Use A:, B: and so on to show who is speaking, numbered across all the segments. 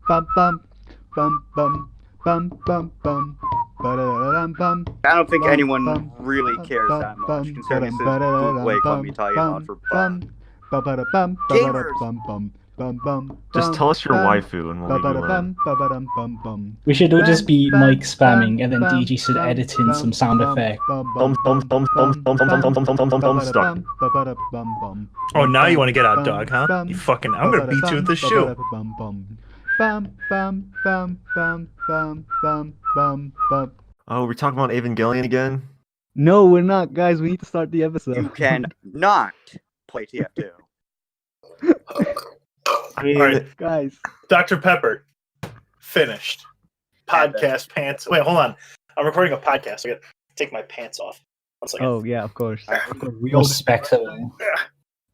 A: bum bum bum bum bum bum bum. Ba-da-da-dum-bum,
B: I don't think
A: bum,
B: anyone
A: bum,
B: really cares
A: bum,
B: that much,
A: bum,
B: considering this is
A: ba-dum,
B: bootleg what we talking about for gamers.
C: Just tell us your waifu and we'll leave you alone.
D: We should all just be mic spamming, and then DG should edit in some sound effect.
C: Stuck.
E: Oh, now you want to get out, dog, huh? You fucking... I'm gonna beat you with this shoe.
C: Oh, we're talking about Evangelion again?
A: No, we're not, guys. We need to start the episode.
B: You can not play TF2.
C: I mean,
E: Alright.
A: Guys.
E: Dr. Pepper. Finished. Podcast pants. Wait, hold on. I'm recording a podcast. I gotta take my pants off. 1 second.
A: Oh, yeah, of course. We
D: Or
A: all
D: spectacle.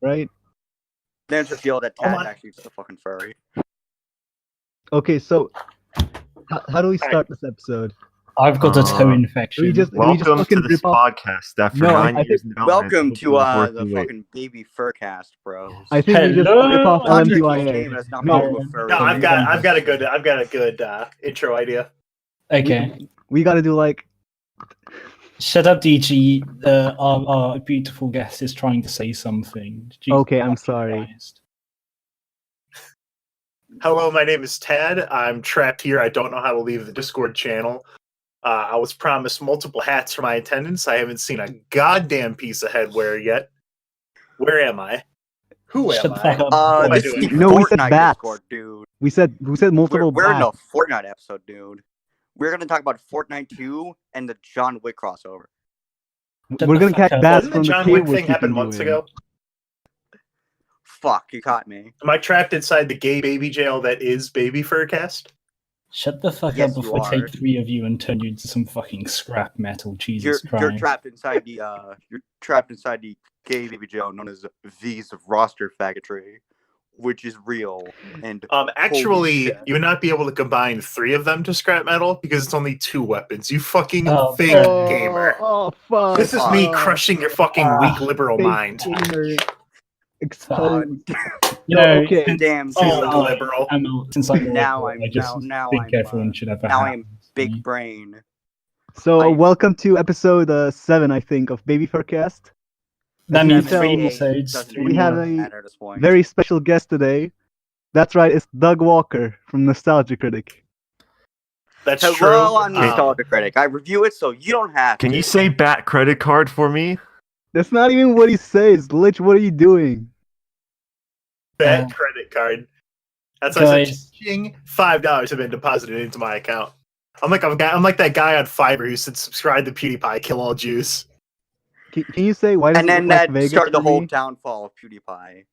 A: right?
B: Then it's revealed that
E: Hold
B: Tad
E: on.
B: actually is a fucking furry.
A: Okay, so how do we start this episode?
D: I've got a toe infection.
A: We just
C: welcome
A: fucking
C: to this
A: rip off.
C: podcast after
A: No,
C: 9
A: I
C: years in development.
B: Welcome to
C: Before
B: the
C: we wait.
B: fucking Babyfurcast, bros.
A: I think we just
D: Hello?
A: rip off
B: Contract game
A: LMTYA.
B: that's not
A: No,
B: popular with furries.
E: No, I've got a good intro idea.
D: Okay.
A: we gotta do like
D: Shut up, DG. Our beautiful guest is trying to say something. Jesus
A: Okay, I'm
D: fucking
A: sorry.
D: Christ.
E: Hello, my name is Tad. I'm trapped here. I don't know how to leave the Discord channel. I was promised multiple hats for my attendance. I haven't seen a goddamn piece of headwear yet. Where am I? Who
D: Shut
E: am
D: the fuck
E: I?
D: up.
E: What am I
B: This is
E: doing?
B: the
A: No, we said
B: Fortnite
A: bats.
B: Discord, dude.
A: we said multiple
B: We're in a
A: bats.
B: Fortnite episode, dude. We're gonna talk about Fortnite 2 and the John Wick crossover.
D: Shut
A: We're
D: the
A: gonna
D: fuck
A: catch
D: up.
A: bats
E: Doesn't
A: from
E: the
A: the
E: John
A: cave
E: Wick
A: we're
E: thing happen
A: keeping
E: months
A: you in.
E: ago?
B: Fuck, you caught me.
E: Am I trapped inside the gay baby jail that is Babyfurcast?
D: Shut the fuck
B: Yes,
D: up
B: you
D: before I
B: are.
D: take 3 of you and turn you into some fucking scrap metal. Jesus Christ.
B: You're trapped inside the gay baby jail known as V's roster faggotry, which is real and
E: Actually,
B: shit.
E: you would not be able to combine 3 of them to scrap metal because it's only 2 weapons. You fucking
D: Oh,
E: fake
A: Oh,
E: gamer.
A: oh, fuck.
E: This is me
A: Oh,
E: crushing your fucking weak liberal
A: fake
E: mind.
A: gamer exposed.
D: You know,
A: okay.
D: since,
B: Damn,
E: Oh,
B: dude.
E: liberal.
D: since I'm
B: Now
D: liberal,
B: I'm-
D: I just
B: now
D: think
B: I'm,
D: everyone should have a
B: now
D: hat.
B: I am big brain.
A: So,
B: Nice.
A: welcome to episode 7, I think, of Babyfurcast.
D: That
A: As you
D: means
A: can tell,
D: 3 episodes.
B: Doesn't
A: we have
B: really
A: a
B: matter at this point.
A: very special guest today. That's right, it's Doug Walker from Nostalgia Critic.
E: That's
B: Hello,
E: true.
B: I'm Nostalgia Critic. I review it so you don't have
C: Can
B: to.
C: you say bat credit card for me?
A: That's not even what he says. Lich, what are you doing?
E: Bet credit card. That's why I said, ching, $5 have been deposited into my account. I'm like that guy on Fiverr who said subscribe to PewDiePie, kill all Jews.
A: Can you say why does
B: And
A: it
B: then
A: look like
B: that
A: Vegas
B: started the
A: to
B: whole
A: me?
B: downfall of PewDiePie.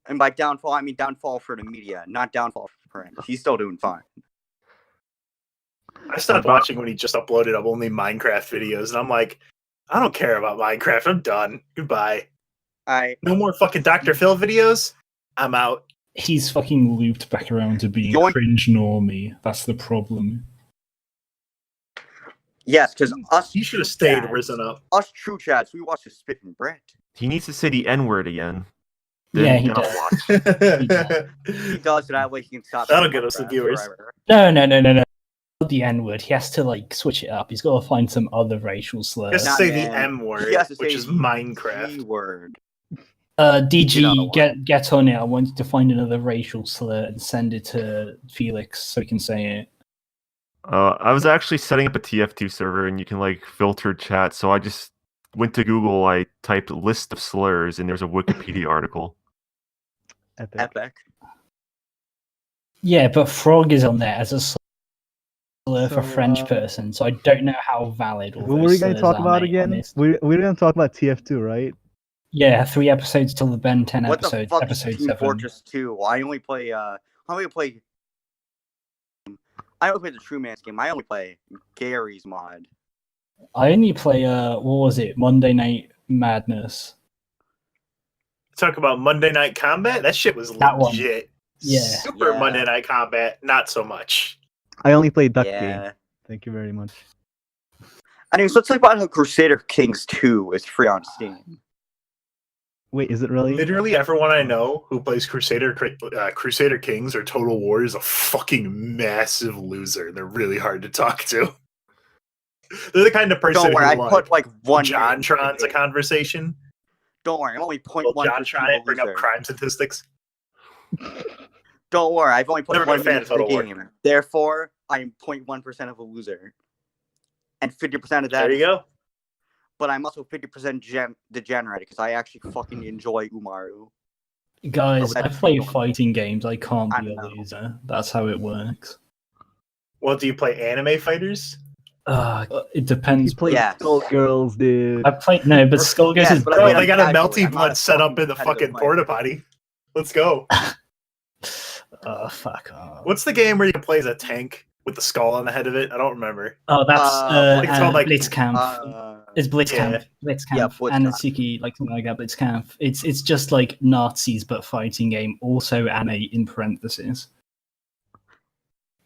B: And by downfall, I mean downfall for the media, not downfall for him. He's still doing fine.
E: I stopped watching when he just uploaded up only Minecraft videos, and I'm like, I don't care about Minecraft. I'm done. Goodbye. No more fucking Dr. Phil videos. I'm out.
D: He's fucking looped back around to being
B: Yoink.
D: cringe normie. That's the problem.
B: Yes, because us
E: He should have
B: true
E: stayed
B: chads-
E: risen up.
B: Us true chats, we watch the Spit and Brett.
C: He needs to say the N-word again.
D: Yeah,
C: Then
D: he
C: I'll
D: does.
C: watch.
B: He does, so that way he can stop.
E: That'll
B: doing
E: get us the
B: Minecraft
E: viewers.
B: forever.
D: No. Not the N-word. He has to, like, switch it up. He's got to find some other racial slur.
E: Just
B: Not
E: say the
B: man.
E: M word,
B: He has to
E: which
B: say
E: is
B: the
E: Minecraft.
B: G word.
D: DG,
B: Another one.
D: get on it. I want you to find another racial slur and send it to Felix so he can say it.
C: I was actually setting up a TF2 server and you can like filter chat, so I just went to Google, I typed list of slurs, and there's a Wikipedia article.
A: Epic.
B: Epic.
D: Yeah, but frog is on there as a slur for
A: So,
D: French person, so I don't know how valid all
A: What were
D: those
A: we going to
D: slurs
A: talk
D: are,
A: about
D: mate,
A: again?
D: honest.
A: We're going to talk about TF2, right?
D: Yeah, 3 episodes till the Ben 10
B: What the
D: episode.
B: fuck is
D: Episode
B: Team
D: 7.
B: Fortress 2? I only play the True Man's game. I only play Gary's mod.
D: I only play what was it? Monday Night Madness.
E: Talk about Monday Night Combat? That shit was
D: That one.
E: legit.
D: Yeah.
E: Super
B: Yeah.
E: Monday Night Combat, not so much.
A: I only played Duck
B: Yeah.
A: Game. Thank you very much.
B: Anyway, so let's talk about how Crusader Kings 2 is free on Steam.
A: Wait, is it really?
E: Literally everyone I know who plays Crusader Kings or Total War is a fucking massive loser. They're really hard to talk to. They're the kind of person
B: Don't worry, I
E: who
B: put like one.
E: JonTron's a conversation.
B: Don't worry, I'm only
E: Will
B: 0.1%
E: JonTron
B: of a
E: bring up
B: loser.
E: crime statistics?
B: Don't worry, I've only put
E: Never been a
B: 1
E: fan
B: minute
E: of
B: to the
E: Total War.
B: game. Therefore, I am 0.1% of a loser. And 50% of that
E: There you go.
B: But I'm also 50% degenerate because I actually fucking enjoy Umaru.
D: Guys,
B: Oh,
D: I
B: that's
D: play
B: fine.
D: fighting games. I can't
B: I
D: be a
B: know.
D: loser. That's how it works.
E: Well, do you play anime fighters?
D: It depends.
A: You play
B: Yes.
A: Skullgirls, dude.
D: I played no, but Skullgirls
B: Yes,
D: is
B: but I
E: Bro,
B: play
E: they
B: on
E: got a
B: casually.
E: melty
B: I'm not
E: blood
B: a
E: set up
B: fucking
E: in the fucking
B: competitive
E: porta
B: player.
E: potty. Let's go.
D: Oh fuck off.
E: What's the game where you can play as a tank with the skull on the head of it? I don't remember.
D: Oh, that's
E: I think it's called, like,
D: Blitzkampf. It's Blitzkampf. Blitzkampf.
B: Yeah,
D: And
B: Blitzkampf.
D: Natsuki, like something like that, Blitzkampf. It's just like Nazis but fighting game, also anime in parentheses.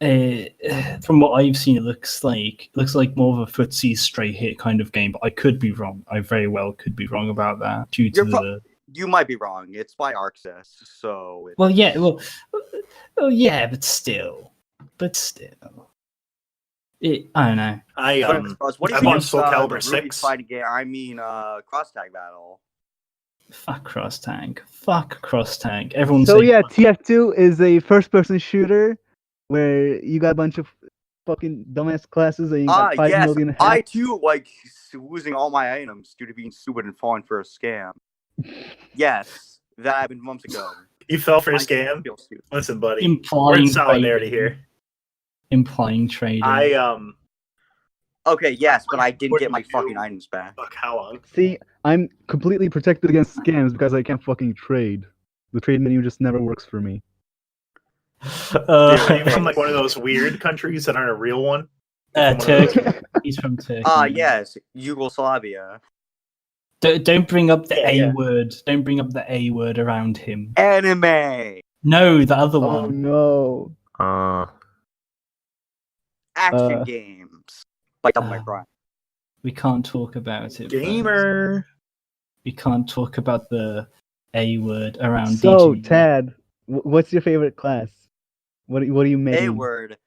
D: From what I've seen, it looks like more of a footsie straight hit kind of game, but I could be wrong. I very well could be wrong about that due to
B: You're You might be wrong. It's by Arxis, so.
D: well, yeah, yeah, but still, I don't know.
B: What do
E: I
B: you
E: bought
B: think
E: Soul
B: of
E: Calibur
B: the Ruby
E: 6.
B: fighting game? I mean, cross tag battle.
D: Fuck Cross Tank. Everyone's
A: So
D: saying,
A: yeah, TF2 is a first-person shooter where you got a bunch of fucking dumbass classes and you got 5
B: Yes,
A: million hacks.
B: I too like losing all my items due to being stupid and falling for a scam. Yes, that happened months ago.
E: You fell for a
B: I
E: scam?
B: feel stupid.
E: Listen, buddy. We're
D: implying
E: in solidarity
D: trading.
E: here.
D: Implying trading.
B: Okay, yes, but I didn't
E: What
B: get
E: did
B: my
E: you do?
B: fucking items back.
E: Fuck, how long?
A: See, I'm completely protected against scams because I can't fucking trade. The trade menu just never works for me.
E: Dude, are you from like one of those weird countries that aren't a real one?
D: Turkey. He's from Turkey.
B: Yes, Yugoslavia.
D: Don't bring up the A
E: Yeah.
D: word. Don't bring up the A word around him.
B: Anime.
D: No, the other
A: Oh
D: one.
A: no.
B: Action games. Like Devil May Cry.
D: We can't talk about it.
E: Gamer.
D: We can't talk about the A word around
A: So,
D: DG.
A: Tad, what's your favorite class? What are you making?
B: A word.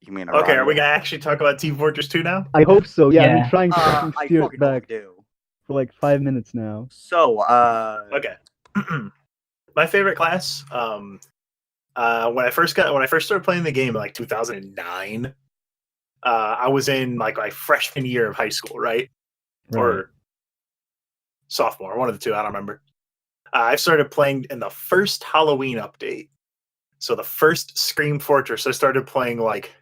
B: You mean
E: Okay, are we
B: Orion?
E: gonna actually talk about Team Fortress 2 now?
A: I hope so. Yeah, I've
D: Yeah.
A: been trying to fucking
B: I
A: steer it
B: fucking hope
A: back
B: we do.
A: for like 5 minutes now.
B: So,
E: Okay. My favorite class, when I first started playing the game in like 2009, I was in like my freshman year of high school, right? Or sophomore, one of the two, I don't remember. I started playing in the first Halloween update. So the first Scream Fortress, I started playing like,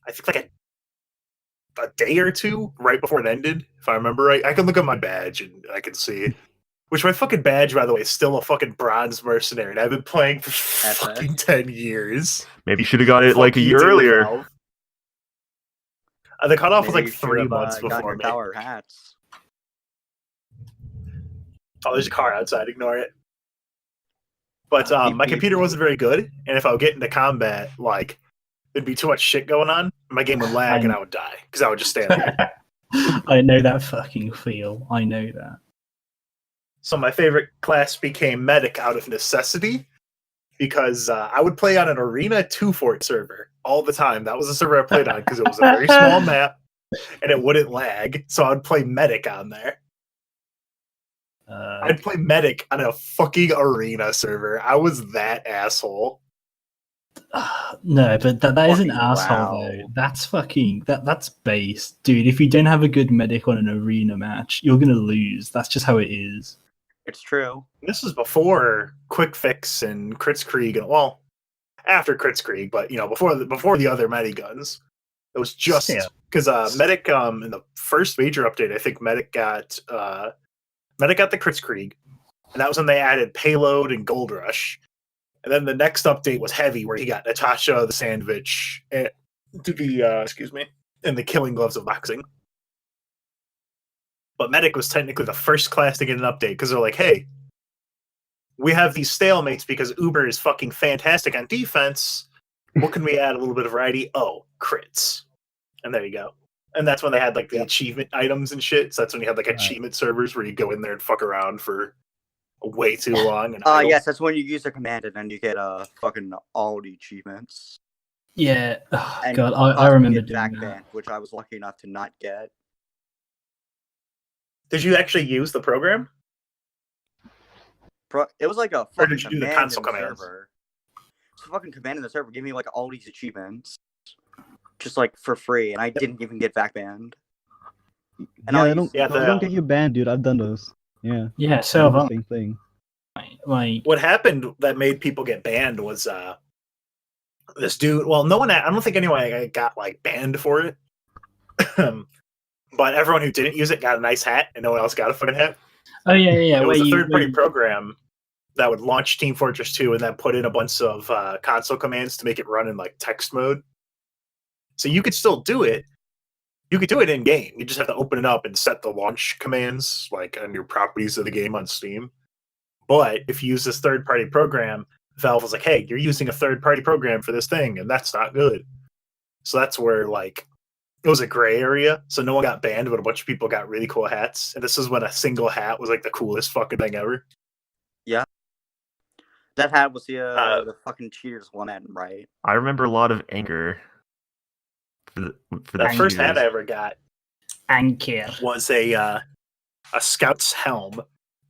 E: I think like a day or two right before it ended, if I remember right. I can look at my badge and I can see. Which my fucking badge, by the way, is still a fucking bronze mercenary, and I've been playing for fucking 10 years.
C: Maybe you should have got it like a
E: Fuck you
C: year
E: too,
C: earlier.
E: Valve. The cutoff was
B: maybe
E: like
B: you
E: 3
B: should've,
E: months
B: gotten
E: before
B: your
E: me.
B: power hats.
E: Oh, there's a car outside. Ignore it. But
B: Beep,
E: my
B: beep,
E: computer
B: beep.
E: wasn't very good, and if I would get into combat, like there'd be too much shit going on. My game would lag, and I would die because I would just stand there.
D: I know that fucking feel. I know that.
E: So my favorite class became medic out of necessity because I would play on an Arena 2 Fort server all the time. That was the server I played on because it was a very small map and it wouldn't lag. So I would play medic on there. I'd play medic on a fucking Arena server. I was that asshole.
D: No, but that is an
B: Fucking
D: asshole
B: wow.
D: though. That's fucking that's base, dude. If you don't have a good medic on an arena match, you're gonna lose. That's just how it is.
B: It's true.
E: This was before Quick Fix and Kritzkrieg, and well, after Kritzkrieg, but you know, before the other Mediguns. It was just
D: Still.
E: because Medic in the first major update, I think Medic got the Kritzkrieg, and that was when they added Payload and Gold Rush. And then the next update was Heavy, where he got Natasha the Sandwich and to the and the Killing Gloves of Boxing. But Medic was technically the first class to get an update because they're like, hey, we have these stalemates because Uber is fucking fantastic on defense. What can we add a little bit of variety? Oh, crits. And there you go. And that's when they had like the achievement items and shit. So that's when you had like achievement servers where you go in there and fuck around for way too long. And
B: yes, that's when you use a command and then you get fucking all the achievements.
D: Yeah. Oh,
B: And
D: God, I remember doing
B: back
D: that.
B: band, which I was lucky enough to not get.
E: Did you actually use the program?
B: It was like a
E: Or
B: fucking
E: did you do the
B: command
E: console
B: in the
E: commands?
B: server. It's a fucking command in the server. Give me like all these achievements, just like for free, and I didn't even get back banned. And
A: Yeah, they
E: Yeah,
A: don't get you banned, dude. I've done those. Yeah.
D: Yeah, so have I.
A: Same thing.
D: Like,
E: What happened that made people get banned was this dude. Well, no one. I don't think anyone got like banned for it. But everyone who didn't use it got a nice hat, and no one else got a fucking hat.
D: oh yeah.
E: It was a
D: where
E: third-party
D: you-
E: program that would launch Team Fortress 2 and then put in a bunch of console commands to make it run in like text mode. So you could still do it. You could do it in game. You just have to open it up and set the launch commands like on your properties of the game on Steam. But if you use this third-party program, Valve was like, "Hey, you're using a third-party program for this thing, and that's not good." So that's where like it was a gray area. So no one got banned, but a bunch of people got really cool hats. And this is when a single hat was like the coolest fucking thing ever.
B: That hat was the fucking cheaters one end, right?
C: I remember a lot of anger for
E: The
C: that.
E: first hat
C: cheaters.
E: I ever got
D: Anchor.
E: was a scout's helm,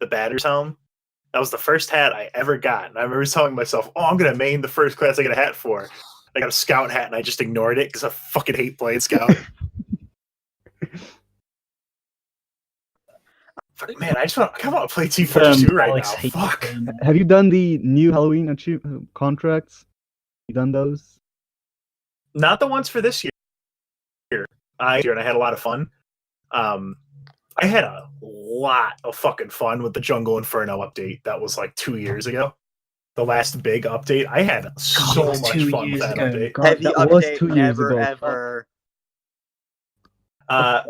E: the batter's helm. That was the first hat I ever got. And I remember telling myself, "Oh, I'm gonna main the first class I get a hat for." I got a scout hat and I just ignored it because I fucking hate playing scout. Fuck, man, I kind of want to play Team Fortress 2 right
D: Alex
E: now.
D: hates
E: Fuck.
D: them.
A: Have you done the new Halloween contracts? You done those?
E: Not the ones for this year. I had a lot of fun. I had a lot of fucking fun with the Jungle Inferno update. That was like 2 years ago. The last big update. I had so
D: was
E: much
D: 2
E: fun with
D: years
E: that
D: ago.
E: update.
A: God,
B: Heavy
A: that was
B: update,
A: 2 years
B: never
A: ago.
B: ever.
E: All right.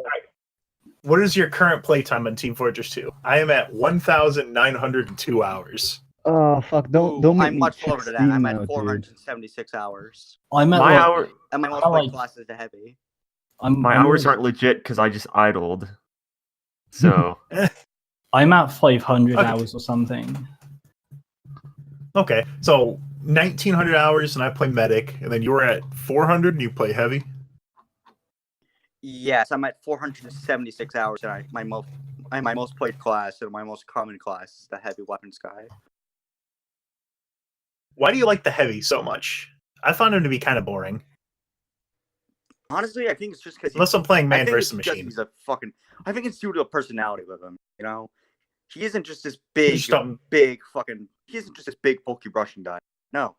E: What is your current playtime on Team Fortress 2? I am at 1,902 hours.
A: Oh fuck! Don't make
B: I'm
A: me
B: much
A: check
B: lower than that.
A: Steam
B: I'm
A: now,
B: at
A: dude.
B: 476 hours.
D: I'm at
C: My
D: like,
C: hour,
B: And my most
D: How,
B: played
D: like-
B: class is the heavy.
C: my hours aren't legit because I just idled. So
D: I'm at 500
E: Okay.
D: hours or something.
E: Okay, so 1,900 hours and I play Medic, and then you were at 400 and you play Heavy?
B: Yes, I'm at 476 hours, and my most played class and my most common class is the heavy weapons guy.
E: Why do you like the Heavy so much? I found him to be kind of boring.
B: Honestly, I think it's just because
E: Unless I'm playing
B: I
E: Man
B: think
E: vs.
B: it's because
E: Machine.
B: he's a fucking. I think it's due to the personality with him. You know, he isn't just this big,
E: Just don't-
B: big fucking. He isn't just this big bulky Russian guy. No,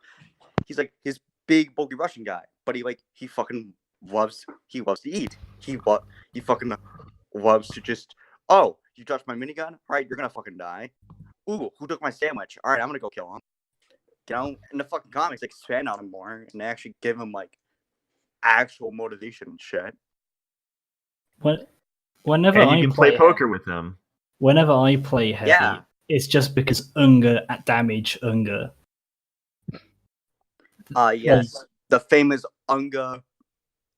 B: he's like his big bulky Russian guy, but he fucking loves. He loves to eat. He fucking loves to just. Oh, you touched my minigun? All right, you're gonna fucking die. Ooh, who took my sandwich? All right, I'm gonna go kill him. You know, and the fucking comics expand on him more, and they actually give him like actual motivation and shit.
D: Whenever
C: and
D: I
C: you can play poker with them.
D: Whenever I play heavy,
B: Yeah.
D: it's just because Unger at damage Unger.
B: Yes, the famous Unga.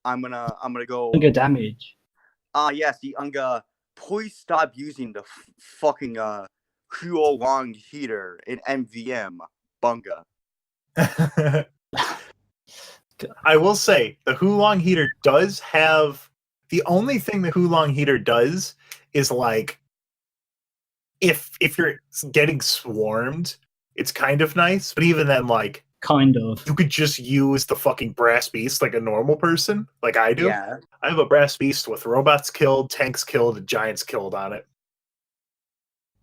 B: I'm gonna go.
D: Unger damage.
B: Yes, the Unga. Please stop using the fucking Huo Long heater in MVM. Bunga.
E: I will say the Hulong heater does have the only thing the Hulong heater does is like if you're getting swarmed, it's kind of nice, but even then, like
D: Kind of.
E: you could just use the fucking brass beast like a normal person, like I do.
B: Yeah.
E: I have a brass beast with robots killed, tanks killed, and giants killed on it.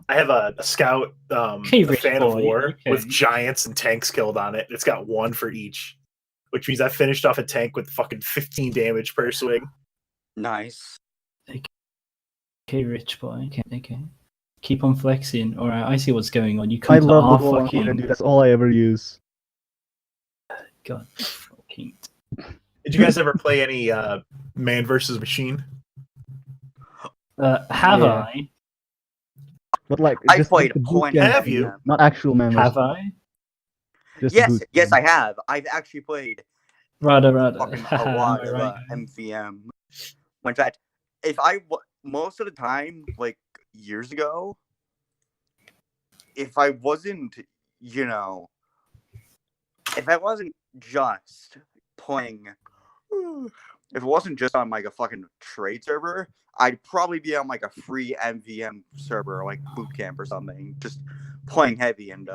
E: I have a scout,
D: Hey,
E: a
D: rich
E: fan of
D: boy,
E: war
D: okay.
E: with giants and tanks killed on it. It's got one for each, which means I finished off a tank with fucking 15 damage per swing.
B: Nice.
D: Okay, rich boy. Okay. Keep on flexing. Alright, I see what's going on. You
A: I
D: come to
A: love
D: our
A: the Wall
D: fucking...
A: heater, dude. That's all I ever use.
D: God, fucking...
E: Did you guys ever play any Man vs. Machine?
D: Have
A: Yeah.
D: I?
A: But like,
B: I
A: just
B: played
A: the boot
B: plenty.
A: camp,
E: Have you?
A: not actual man.
D: Have I?
A: Just the
B: Yes,
A: boot
B: yes,
A: camp.
B: I have. I've actually played
D: Rather.
B: fucking a lot
D: Am I
B: of
D: right?
B: MVM. In fact, most of the time, like years ago, if I wasn't, if I wasn't just playing, if it wasn't just on like a fucking trade server, I'd probably be on like a free MVM server, like boot camp or something, just playing heavy and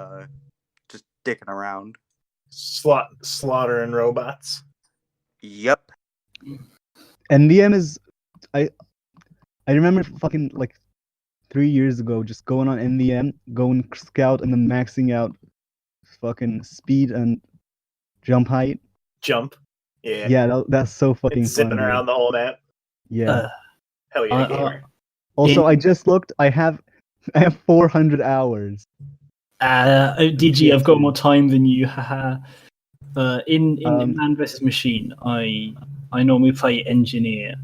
B: just dicking around.
E: Slaughtering robots.
B: Yep.
A: NVM is I remember fucking like 3 years ago just going on NVM, going scout and then maxing out fucking speed and jump height.
E: Jump. Yeah.
A: Yeah, that's so fucking
E: It's zipping
A: fun,
E: around the whole map.
A: Yeah.
E: Hell yeah, gamer.
A: Also, I just looked. I have 400 hours.
D: DG, I've got more time than you. Haha. In Man vs Machine, I normally play engineer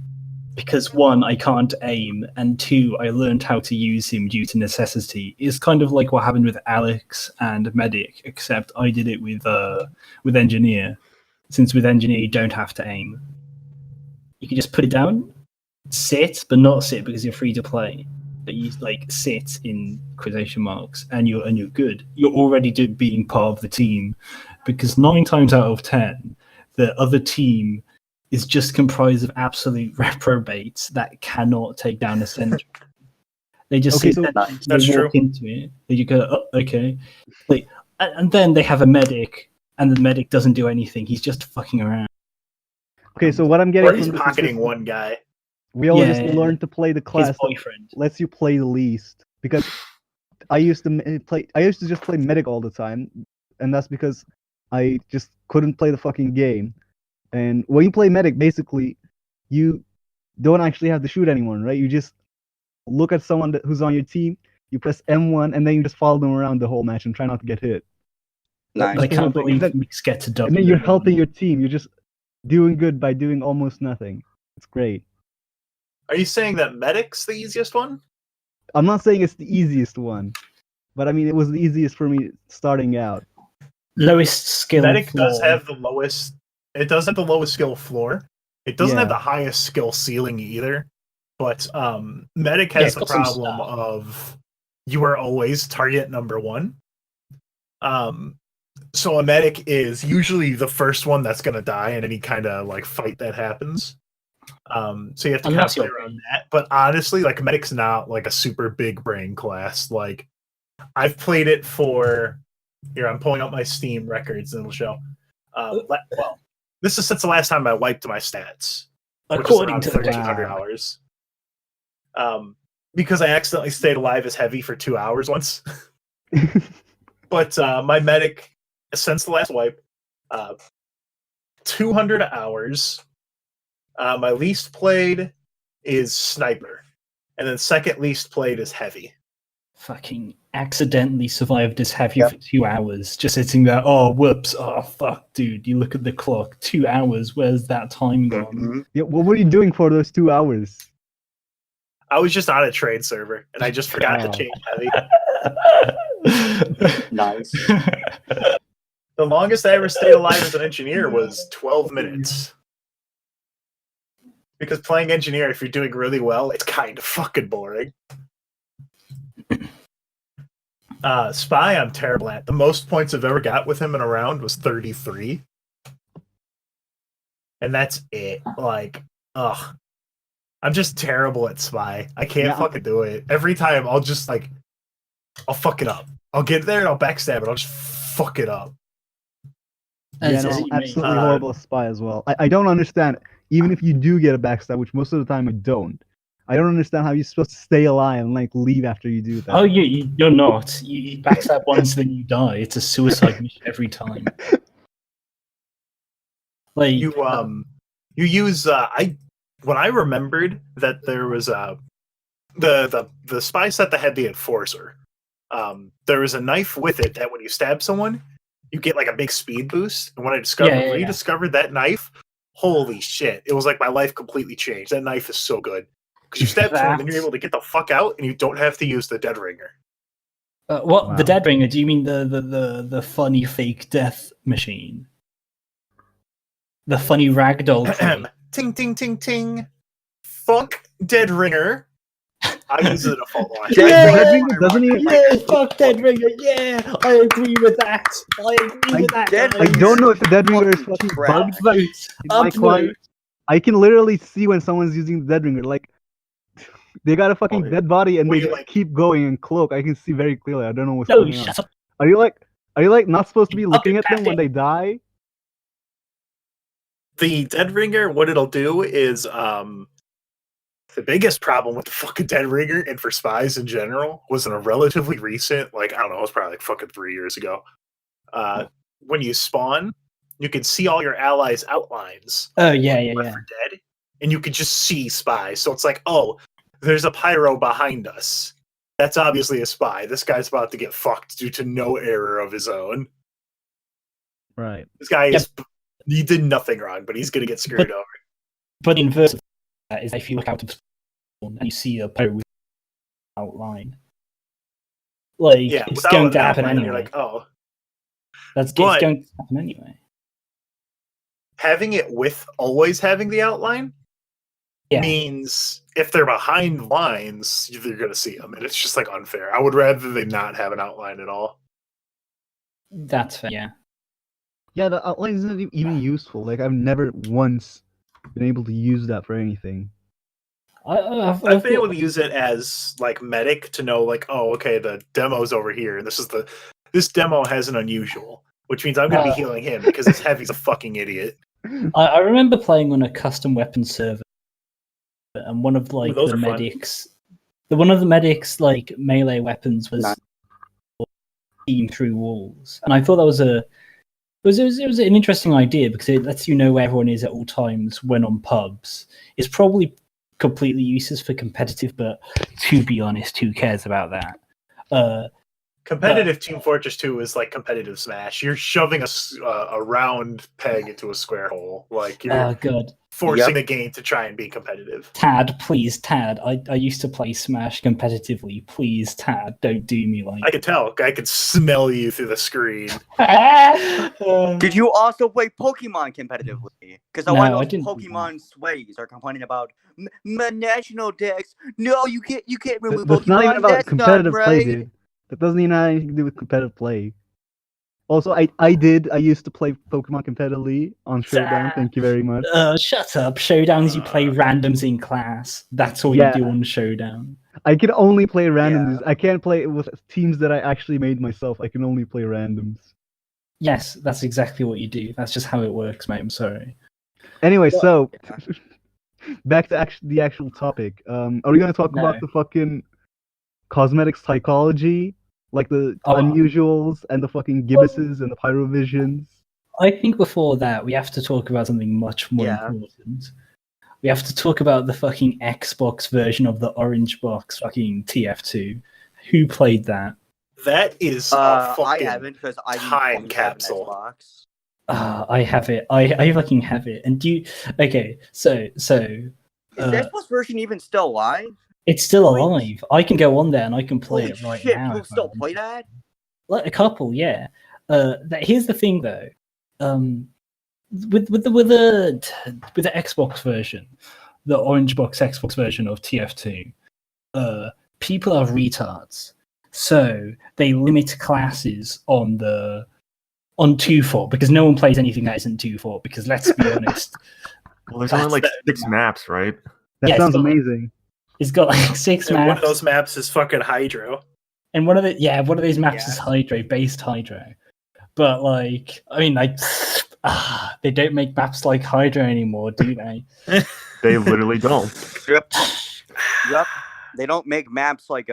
D: because 1, I can't aim, and 2, I learned how to use him due to necessity. It's kind of like what happened with Alex and Medic, except I did it with engineer. Since with engineer you don't have to aim, you can just put it down, sit, but not sit because you're free to play. But you like sit in quotation marks, and you're good. You're already being part of the team, because 9 times out of 10, the other team is just comprised of absolute reprobates that cannot take down a sentry. They just sit there, they walk into it. You go, oh, okay, like, and then they have a medic, and the medic doesn't do anything. He's just fucking around.
A: Okay, so what I'm getting
E: Or he's
A: from this
E: pocketing
A: is
E: one guy.
A: we all just learn to play the class
D: His boyfriend
A: that lets you play the least. Because I used to just play medic all the time, and that's because I just couldn't play the fucking game. And when you play medic, basically, you don't actually have to shoot anyone, right? You just look at someone who's on your team, you press M1, and then you just follow them around the whole match and try not to get hit.
B: Nice.
D: I can't believe Mix get to W.
A: And then you're helping your team. You're just doing good by doing almost nothing. It's great.
E: Are you saying that medic's the easiest one?
A: I'm not saying it's the easiest one, but I mean it was the easiest for me starting out.
D: Lowest skill.
E: Medic
D: floor.
E: does have the lowest. It does have the lowest skill floor. It doesn't have the highest skill ceiling either. But medic has the problem of you are always target number 1. So a medic is usually the first one that's gonna die in any kind of like fight that happens. So you have to kind of play around that. But honestly, like medic's not like a super big brain class. Like I've played it for here. I'm pulling up my Steam records and it'll show. Well, this is since the last time I wiped my stats.
D: According to
E: 1,300 hours. Because I accidentally stayed alive as heavy for 2 hours once. But my medic, since the last wipe, 200 hours. My least played is sniper, and then second least played is heavy.
D: Fucking accidentally survived as heavy for 2 hours, just sitting there. Oh, whoops! Oh, fuck, dude! You look at the clock. 2 hours. Where's that time gone?
B: Mm-hmm.
A: Yeah, what were you doing for those 2 hours?
E: I was just on a trade server, and I just forgot to change heavy.
B: Nice.
E: The longest I ever stayed alive as an engineer was 12 minutes. Because playing engineer, if you're doing really well, it's kind of fucking boring. Spy, I'm terrible at. The most points I've ever got with him in a round was 33. And that's it. Like, ugh. I'm just terrible at Spy. I can't fucking do it. Every time, I'll just, like, I'll fuck it up. I'll get there and I'll backstab it. I'll just fuck it up.
A: Yeah, no, absolutely horrible at Spy as well. I don't understand. Even if you do get a backstab, which most of the time I don't understand how you're supposed to stay alive and like leave after you do that.
D: Oh, you're not. You backstab once, then you die. It's a suicide mission every time. Like
E: you use when I remembered that there was the spy set that had the enforcer. There was a knife with it that when you stab someone, you get like a big speed boost. And when I rediscovered that knife, holy shit! It was like my life completely changed. That knife is so good because you stab someone, then you're able to get the fuck out, and you don't have to use the dead ringer.
D: What the dead ringer? Do you mean the funny fake death machine? The funny ragdoll.
E: Ting ting ting ting. fuck Dead Ringer. I use the default launcher.
D: Fuck Dead Ringer. Yeah, I agree with that.
A: I don't know if the Dead Ringer is fucking bugged. I can literally see when someone's using the Dead Ringer. Like, they got a fucking dead body and they just keep going and cloak. I can see very clearly. I don't know what's going on.
D: Shut up.
A: Are you like not supposed to be looking at them when they die?
E: The Dead Ringer, what it'll do is the biggest problem with the fucking Dead Ringer and for spies in general was in a relatively recent, like, I don't know, it was probably like fucking 3 years ago. When you spawn, you can see all your allies' outlines.
D: Oh, yeah.
E: Dead, and you can just see spies. So it's like, oh, there's a pyro behind us. That's obviously a spy. This guy's about to get fucked due to no error of his own.
A: Right.
E: This guy he did nothing wrong, but he's gonna get screwed over.
D: But the inverse of that is if you look out of spawn and you see a pyro with outline. Like, it's going to happen anyway.
E: Like, oh.
D: It's going to happen anyway.
E: Having it with always having the outline means if they're behind lines, you're going to see them, and it's just like unfair. I would rather they not have an outline at all.
D: That's fair. Yeah.
A: Yeah, the outline isn't even useful. Like, I've never once been able to use that for anything.
E: I've been able to use it as like medic to know, like, oh, okay, the demo's over here, and this demo has an unusual, which means I'm going to be healing him because this heavy's a fucking idiot.
D: I remember playing on a custom weapon server, and one of like the medics, like melee weapons was beam through walls, and I thought that was it was an interesting idea because it lets you know where everyone is at all times when on pubs. It's probably completely useless for competitive, but to be honest, who cares about that?
E: Competitive Team Fortress 2 is like competitive Smash. You're shoving a round peg into a square hole. Like, you're forcing the game to try and be competitive.
D: Tad, please, Tad. I used to play Smash competitively. Please, Tad, don't do me like...
E: I could tell. I could smell you through the screen.
B: Did you also play Pokemon competitively? Because one of those Pokemon sways are complaining about national decks. No, you can't remove Pokemon.
A: That's not even about
B: That's
A: competitive
B: not
A: play,
B: right.
A: dude. That doesn't even have anything to do with competitive play. Also, I used to play Pokemon competitively on Showdown. Thank you very much.
D: Shut up. Showdowns, you play randoms in class. That's all you do on Showdown.
A: I can only play randoms. I can't play with teams that I actually made myself. I can only play randoms.
D: Yes, that's exactly what you do. That's just how it works, mate. I'm sorry.
A: Anyway, so back to the actual topic. Are we going to talk about the fucking cosmetic psychology, like the unusuals and the fucking gibbuses and the pyrovisions?
D: I think before that we have to talk about something much more important. We have to talk about the fucking Xbox version of the orange box fucking TF2. Who played that?
E: That is a fucking
B: I haven't, because I
E: time capsule.
D: I have it. I fucking have it. And do you... Okay, so
B: is the Xbox version even still alive?
D: It's still alive. I can go on there and I can play
B: Holy
D: it right
B: shit,
D: now.
B: People still play that?
D: Like a couple, yeah. Here's the thing, though. With the Xbox version, the orange box Xbox version of TF2, people are retards. So they limit classes on 2.4 because no one plays anything that isn't 2.4. Because let's be honest.
C: Well, there's only like 6 maps, right?
A: That sounds amazing.
D: It's got like 6 maps.
E: One of those maps is fucking Hydro.
D: And one of those maps is Hydro, based Hydro. But like, I mean, like, they don't make maps like Hydro anymore, do they?
C: They literally don't.
B: Yep. They don't make maps like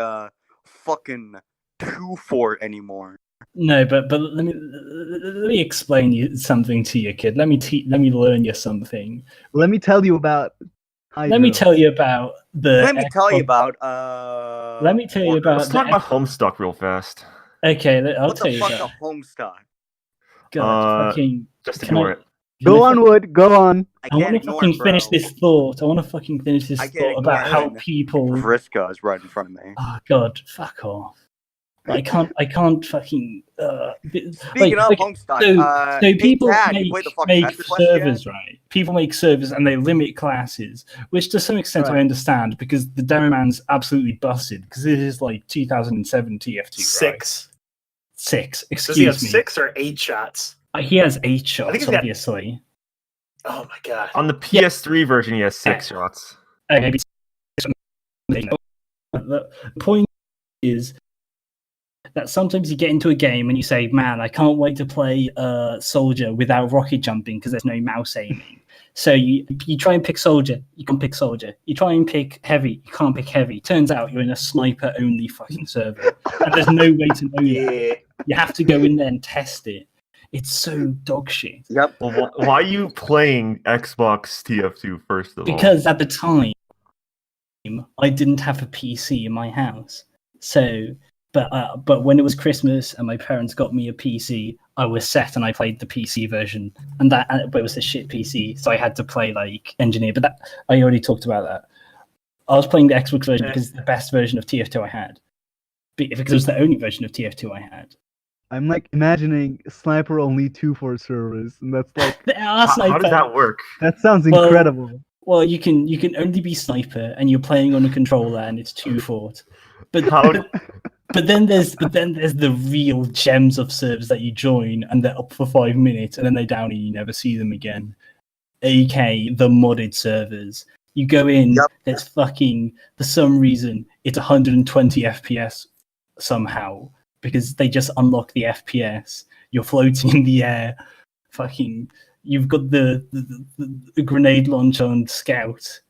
B: fucking 2.4 anymore.
D: No, but let me explain something to you, kid. Let me learn you something.
A: Let me tell you about Hydro.
D: Let me tell you about
B: Let me tell you about
C: Let's talk about Homestuck real fast.
D: Okay, I'll tell you
B: what the
D: about
B: fuck a Homestuck?
D: God, fucking...
C: Just ignore it.
A: Go on, Wood. Go on.
D: I want to fucking finish this thought. About how people...
B: Vriska is right in front of me.
D: Oh, God. Fuck off. I can't fucking.
B: Speaking of Homestuck,
D: so people
B: Dad, you played the fucking
D: make
B: Master Quest yet?
D: servers, right? People make servers and they limit classes, which to some extent I
A: Right.
D: understand because the demo man's absolutely busted because this is like 2007 TF2, right?
E: 6.
D: 6.
E: Does he have
D: Excuse me.
E: 6 or 8 shots?
D: He has 8
E: think
D: shots,
E: he's got-
D: obviously.
E: Oh my god.
C: On the PS3 version, he has 6 shots.
D: Maybe. The point is that sometimes you get into a game and you say, "Man, I can't wait to play Soldier without rocket jumping because there's no mouse aiming." So you try and pick Soldier, you can't pick Soldier. You try and pick Heavy, you can't pick Heavy. Turns out you're in a sniper only fucking server, and there's no way to know that.
E: Yeah.
D: You have to go in there and test it. It's so dog shit.
B: Yep.
C: Well, why are you playing Xbox TF2 first of all?
D: Because at the time, I didn't have a PC in my house. So, but when it was Christmas and my parents got me a PC, I was set and I played the PC version, but it was a shit PC, so I had to play like Engineer. But that I already talked about that. I was playing the Xbox version because it's the best version of TF2 I had, because it was the only version of TF2 I had.
A: I'm like imagining sniper only 2-4 servers, and that's like
D: There are
C: How
D: sniper.
C: does that work?
A: that sounds
D: Well,
A: incredible.
D: Well, you can only be sniper, and you're playing on a controller, and it's 2-4. But
C: How-
D: but then there's the real gems of servers that you join, and they're up for 5 minutes, and then they down, and you never see them again. AK the modded servers. You go in,
B: Yep.
D: there's fucking for some reason it's 120 FPS somehow because they just unlock the FPS. You're floating in the air, fucking. You've got the grenade launch on Scout.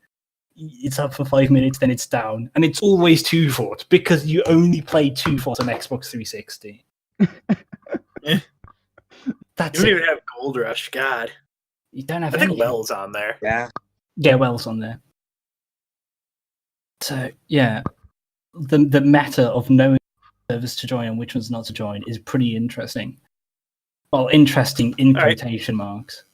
D: It's up for 5 minutes, then it's down, and it's always 2-4 because you only play 2-4 on Xbox 360.
E: You
D: That's
E: don't
D: it.
E: even have Gold Rush. God.
D: You don't have
E: I think
D: any.
E: Lel's on there.
B: Yeah.
D: Yeah, Wells on there. So yeah, the matter of knowing which servers to join and which ones not to join is pretty interesting. Well, interesting in
E: All right.
D: quotation marks.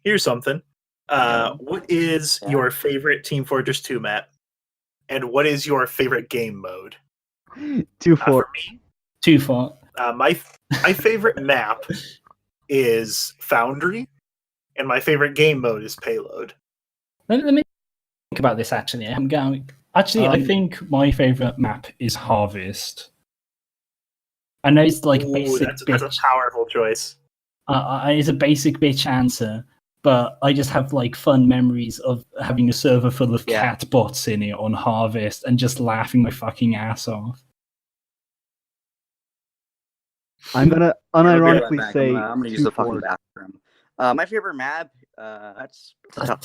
E: Here's something. What is your favorite Team Fortress 2 map? And what is your favorite game mode?
A: 2-4.
E: For me,
D: 2-4.
E: my favorite map is Foundry, and my favorite game mode is Payload.
D: Let me think about this. Actually, I'm going. Actually, I think my favorite map is Harvest. I know it's like
E: Ooh,
D: basic
E: that's a
D: bitch.
E: powerful choice.
D: It's a basic bitch answer, but I just have like fun memories of having a server full of
B: Yeah.
D: cat bots in it on Harvest and just laughing my fucking ass off.
A: I'm gonna unironically
B: Back.
A: say
B: I'm gonna use the fucking
A: 2-4.
B: bathroom. My favorite map. That's tough.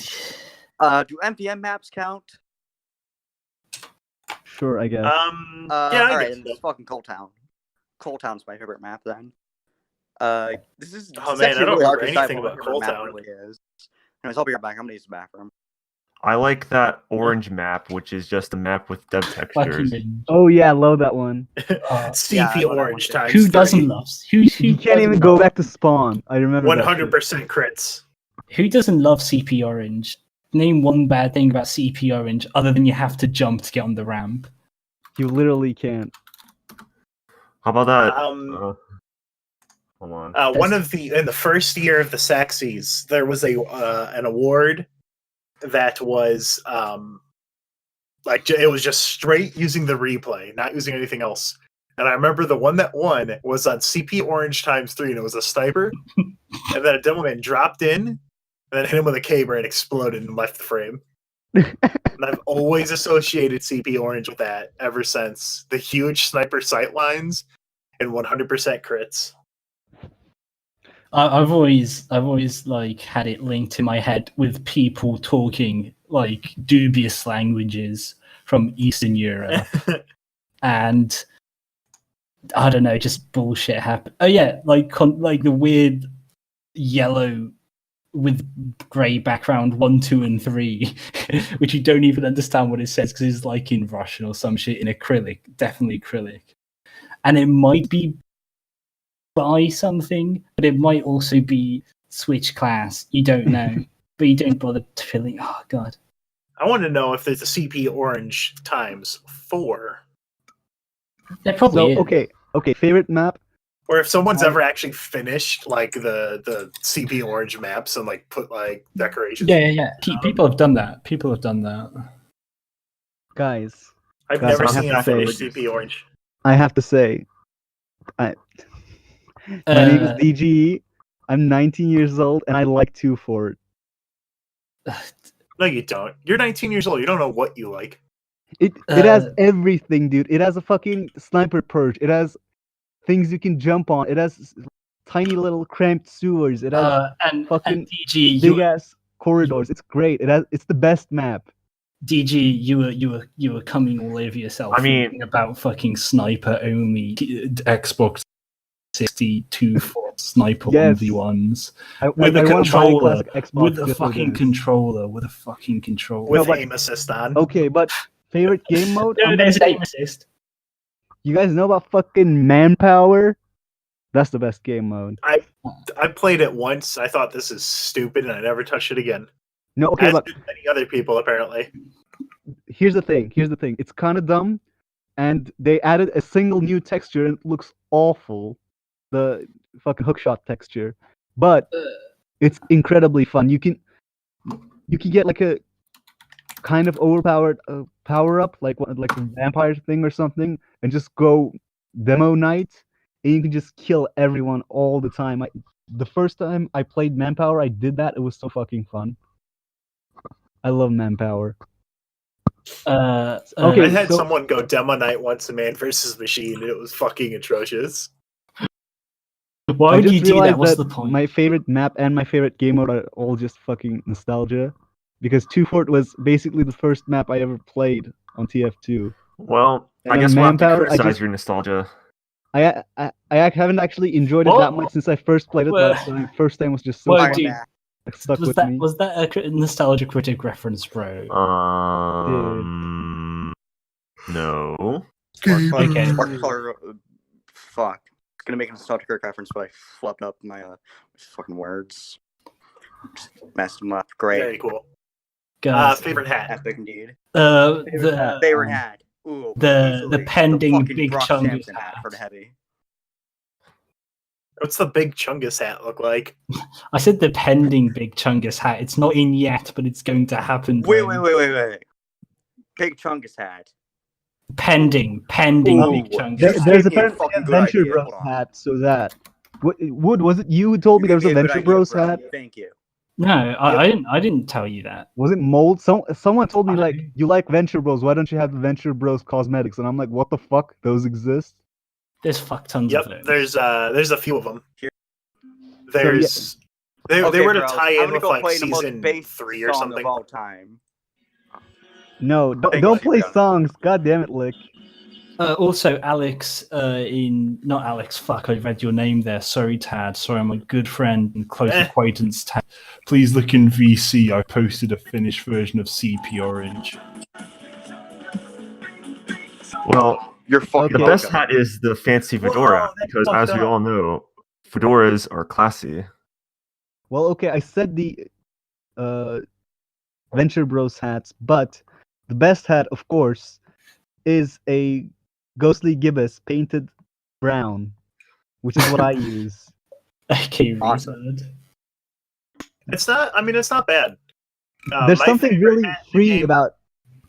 B: Do MVM maps count?
A: Sure, I guess.
E: Yeah,
B: All
E: I
B: right,
E: guess
B: then
E: so.
B: it's fucking Coal Town. Coal Town's my favorite map. Then. This is.
E: Oh,
B: it's
E: man,
B: actually
E: I don't
B: really hard
E: remember
B: to decide
E: anything
B: what my
E: about
B: favorite
E: Coal
B: map
E: Town.
B: really is. Anyways, I'll be right back. I'm gonna use the bathroom.
C: I like that orange map, which is just a map with dev textures.
D: Fucking,
A: Oh yeah, I love that one.
E: CP
B: Yeah, I love that
E: Orange
B: one
E: times
D: who doesn't
E: 3.
D: love? Who
A: You can't
D: doesn't
A: even go
D: love-
A: back to spawn. I remember
E: 100% crits.
D: Who doesn't love CP Orange? Name one bad thing about CP Orange other than you have to jump to get on the ramp.
A: that. You literally can't.
C: How about that? Hold on.
E: One of the in the first year of the Saxies, there was an award that was it was just straight using the replay, not using anything else. And I remember the one that won was on CP Orange times 3, and it was a sniper. And then a demoman dropped in, and then hit him with a K-Brain, exploded, and left the frame. And I've always associated CP Orange with that ever since. The huge sniper sightlines and 100% crits.
D: I've always like had it linked in my head with people talking like dubious languages from Eastern Europe, and I don't know, just bullshit happened. Oh yeah, like the weird yellow with grey background 1, 2, and 3, which you don't even understand what it says because it's like in Russian or some shit in acrylic, definitely acrylic, and it might be by something, but it might also be switch class. You don't know, but you don't bother filling. Oh god.
E: I want to know if there's a CP Orange times 4.
D: There probably is.
A: Okay, favorite map.
E: Or if someone's ever actually finished like the CP orange maps and like put like decorations.
D: Yeah. People have done that.
A: Guys,
E: I've
A: Guys,
E: never
A: I have
E: seen
A: to
E: a finished
A: say-
E: CP orange.
A: I have to say, my name is DGE. I'm 19 years old, and I like 2-Fort.
E: No, you don't. You're 19 years old. You don't know what you like.
A: It has everything, dude. It has a fucking sniper perch. It has things you can jump on. It has tiny little cramped sewers. It has
D: and
A: fucking
D: DG,
A: big ass corridors. It's great. It's the best map.
D: DG, you were coming all over yourself.
C: I mean-
D: thinking about fucking sniper only Xbox 62 foot sniper
A: Yes.
D: 1v1s
A: wanna
D: with a
A: buy a
D: controller,
A: classic Xbox
D: with a
A: just for
D: fucking
A: this.
D: controller,
E: With
A: but-
E: aim assist on.
A: Okay, but favorite game mode?
D: No,
A: I'm
D: there's an
A: gonna
D: aim
A: say-
D: assist.
A: You guys know about fucking Manpower? That's the best game mode.
E: I played it once. I thought this is stupid, and I never touched it again.
A: No, okay,
E: As
A: but
E: did many other people apparently.
A: here's the thing. It's kind of dumb, and they added a single new texture, and it looks awful. The fucking hookshot texture, but it's incredibly fun. You can get like a kind of overpowered power up, like a vampire thing or something, and just go demo night, and you can just kill everyone all the time. The first time I played Manpower, I did that. It was so fucking fun. I love Manpower. Okay,
E: I had
A: so-
E: someone go demo night once in Man vs. Machine, and it was fucking atrocious.
D: Why
A: I
D: would
A: just
D: you do that?
A: realized
D: What's
A: that
D: the point?
A: my favorite map and my favorite game mode are all just fucking nostalgia, because 2-Fort was basically the first map I ever played on TF2.
C: Well,
A: And
C: I
A: then
C: guess we'll have to
A: Manpower, I
C: criticize
A: just-
C: your nostalgia.
A: I haven't actually enjoyed it
D: Well-
A: that much since I first played it.
D: well-
A: The first time was just so
D: well,
A: fun.
D: dude,
A: It stuck
D: was
A: with
D: that
A: me.
D: was that a nostalgia critic reference, bro?
C: No.
D: Okay.
B: Fuck. It's gonna make a nostalgic reference, but I flubbed up my fucking words. Just messed them up. Great.
E: Very cool.
D: Guys,
E: Favorite hat.
B: Epic indeed.
D: the
B: Favorite hat. Ooh.
D: the
B: easily
D: pending
B: fucking
D: Big
B: Brock
D: Chungus
B: Sampson
D: hat.
B: for the heavy.
E: What's the big Chungus hat look like?
D: I said the pending Big Chungus hat. It's not in yet, but it's going to happen.
B: Wait. Big Chungus hat.
D: Pending
B: Ooh,
D: Big Chungus.
A: There's
B: Just gave me a
A: apparently
B: fucking
A: a
B: good
A: Venture
B: idea.
A: Bros
B: Hold on.
A: hat, so that. Wood, was it you who told me there was a
B: gave me good
A: Venture
B: idea,
A: Bros
B: bro.
A: hat?
B: Thank you.
D: No, I didn't tell you that.
A: Was it Mold? Someone told me, like, you like Venture Bros, why don't you have the Venture Bros cosmetics? And I'm like, what the fuck? Those exist?
D: There's fuck tons
E: Yep,
D: of those.
E: there's a few of them.
B: Here.
E: There's they
B: Okay,
E: were to
B: bros,
E: tie
B: I'm
E: in
B: gonna
E: with
B: go
E: like
B: play the most
E: season
B: base
E: 3 or
B: song
E: something.
B: of all time.
A: No,
B: Thank
A: don't
B: you,
A: play
B: John.
A: songs. God damn it, Lick.
D: Also, Alex, not Alex, fuck, I read your name there. Sorry, Tad. Sorry, I'm a good friend and close acquaintance, Tad. Please look in VC. I posted a finished version of CP Orange.
C: Well,
B: You're fucking
C: the
A: Okay.
C: best
B: welcome.
C: hat is the fancy fedora,
E: Whoa, that's
C: because as
E: fucked
C: we
E: up.
C: all know, fedoras are classy.
A: Well, okay, I said the Venture Bros hats, but the best hat, of course, is a Ghostly Gibbous painted brown, which is what I use.
D: Okay,
B: Awesome.
D: retard.
E: It's not. I mean, it's not bad.
A: There's
E: My
A: something
E: favorite
A: really
E: hat in the
A: free
E: game-
A: about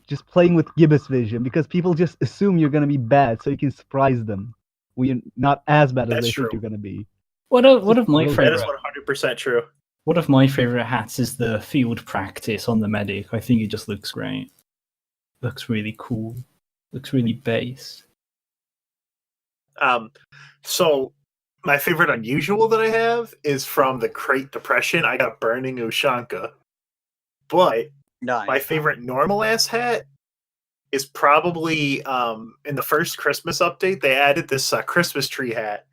A: just playing with Gibbous vision, because people just assume you're gonna be bad, so you can surprise them when you're not as bad as
E: That's
A: they
E: true.
A: think you're gonna be.
D: One of my
A: That is
E: That is
D: favorite
E: 100% true.
D: one of my favorite hats is the field practice on the medic. I think it just looks great. Looks really cool. Looks really base.
E: So my favorite unusual that I have is from the Crate Depression. I got Burning Ushanka, but
B: Nice.
E: my favorite normal ass hat is probably in the first Christmas update. They added this Christmas tree hat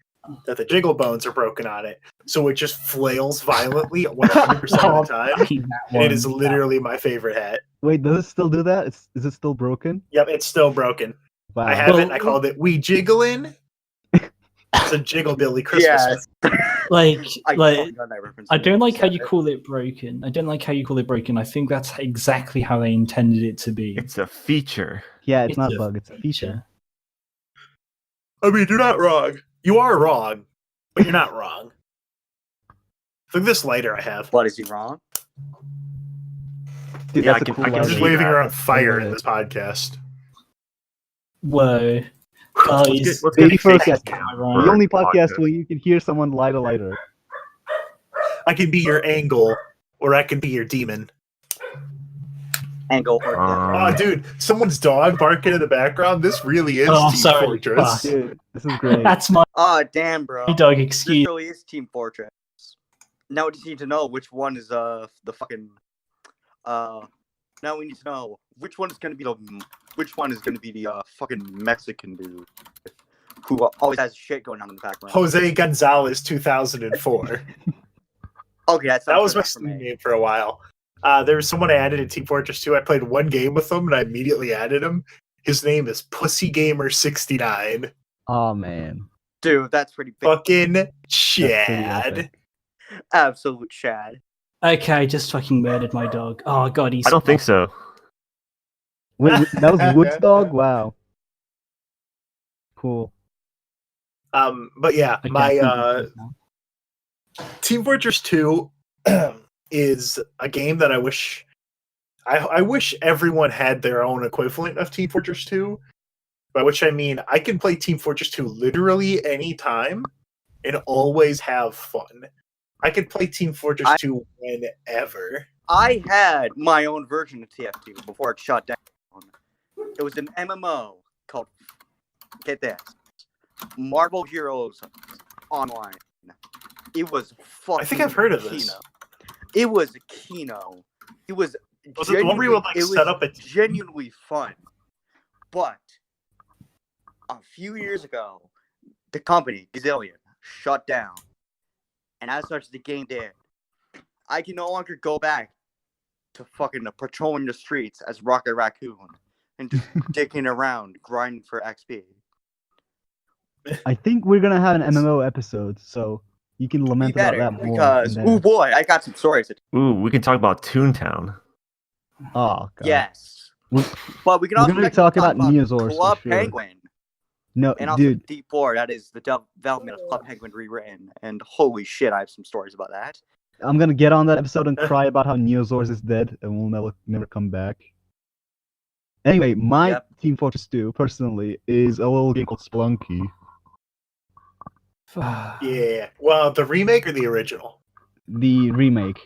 E: that the jiggle bones are broken on it, so it just flails violently 100% of the time. And it is literally my favorite hat.
A: Wait, does it still do that? Is it still broken?
E: Yep, it's still broken.
A: Wow.
E: I have it.
D: Well-
E: I called it "We Jiggling." It's a Jiggle Billy Christmas.
B: Yes.
D: like
B: I
D: like
B: fucking got that reference.
D: I don't like how you
B: Said it.
D: call it broken. I don't like how you call it broken. I think that's exactly how they intended it to be.
C: It's a feature.
A: Yeah, it's
D: It's
A: not
D: a
A: a bug, it's a feature.
E: I mean, you're not wrong. You are wrong, but you're not wrong. Look at this lighter I have.
B: But is he wrong?
A: Dude,
C: Yeah,
A: that's
C: I
A: a
C: can-
A: cool
C: I can
E: I'm
A: lighter.
E: just
C: see
E: waving
C: that.
E: around fire in
A: Yeah.
E: this podcast.
D: Whoa.
C: Let's
D: Guys,
C: get fake
A: Babyfurcast,
C: cam
D: the
C: for
A: the only
C: our
A: podcast where you can hear someone light a lighter.
E: I can be your angle, or I can be your demon.
B: Angle or
C: Um,
E: Oh, dude, someone's dog barking in the background. This really is
D: Oh,
E: Team
D: sorry.
E: Fortress.
D: Fuck.
A: Dude, this is great.
D: that's my
B: Oh, damn, bro.
D: dog,
B: This
D: excuse
B: really is Team Fortress. Now we just need to know which one is the fucking now we need to know which one is gonna be the fucking Mexican dude who always has shit going on in the background.
E: Jose Gonzalez, 2004.
B: Okay, that
E: That was my
B: for
E: Steam
B: me.
E: name for a while. There was someone I added in Team Fortress 2. I played one game with him, and I immediately added him. His name is PussyGamer69.
A: Oh man.
B: Dude, that's pretty big.
E: Fucking
A: pretty
E: Chad.
A: epic.
B: Absolute Chad.
D: Okay, I just fucking murdered my dog. Oh god, he's
C: I don't think so.
A: Wait, that was Wood's dog? Wow. Cool.
E: But yeah,
D: Okay,
E: my
D: I think now.
E: Team Fortress 2 is a game that I wish everyone had their own equivalent of Team Fortress 2. By which I mean I can play Team Fortress 2 literally anytime and always have fun. I could play Team Fortress 2 whenever.
B: I had my own version of TF2 before it shut down. It was an MMO called, get this, Marvel Heroes Online. It was fucking
E: I think I've heard of this.
B: Kino. It was Kino. It was
E: Was it the one where you would like set up a
B: genuinely fun. But a few years ago, the company, Gazillion, shut down. And as such, the game did. I can no longer go back to fucking patrolling the streets as Rocket Raccoon and just dicking around, grinding for XP.
A: I think we're gonna have an MMO episode, so you can
B: Be
A: lament about
B: better,
A: that more.
B: because,
A: in there.
B: oh boy, I got some stories.
C: Ooh, we can talk about Toontown.
A: Oh, God.
B: Yes.
A: We're-
B: But we can
A: we're
B: also
A: gonna
B: talk
A: talk about Neosaurus for
B: Club
A: sure.
B: Penguin.
A: No,
B: And also
A: dude.
B: Deep 4, that is the development of Club Penguin rewritten. And holy shit, I have some stories about that.
A: I'm gonna get on that episode and cry about how Neosaurus is dead and will never come back. Anyway, my
B: Yep.
A: Team Fortress 2, personally, is a little game called Spelunky.
E: Yeah. Well, the remake or the original?
A: The remake.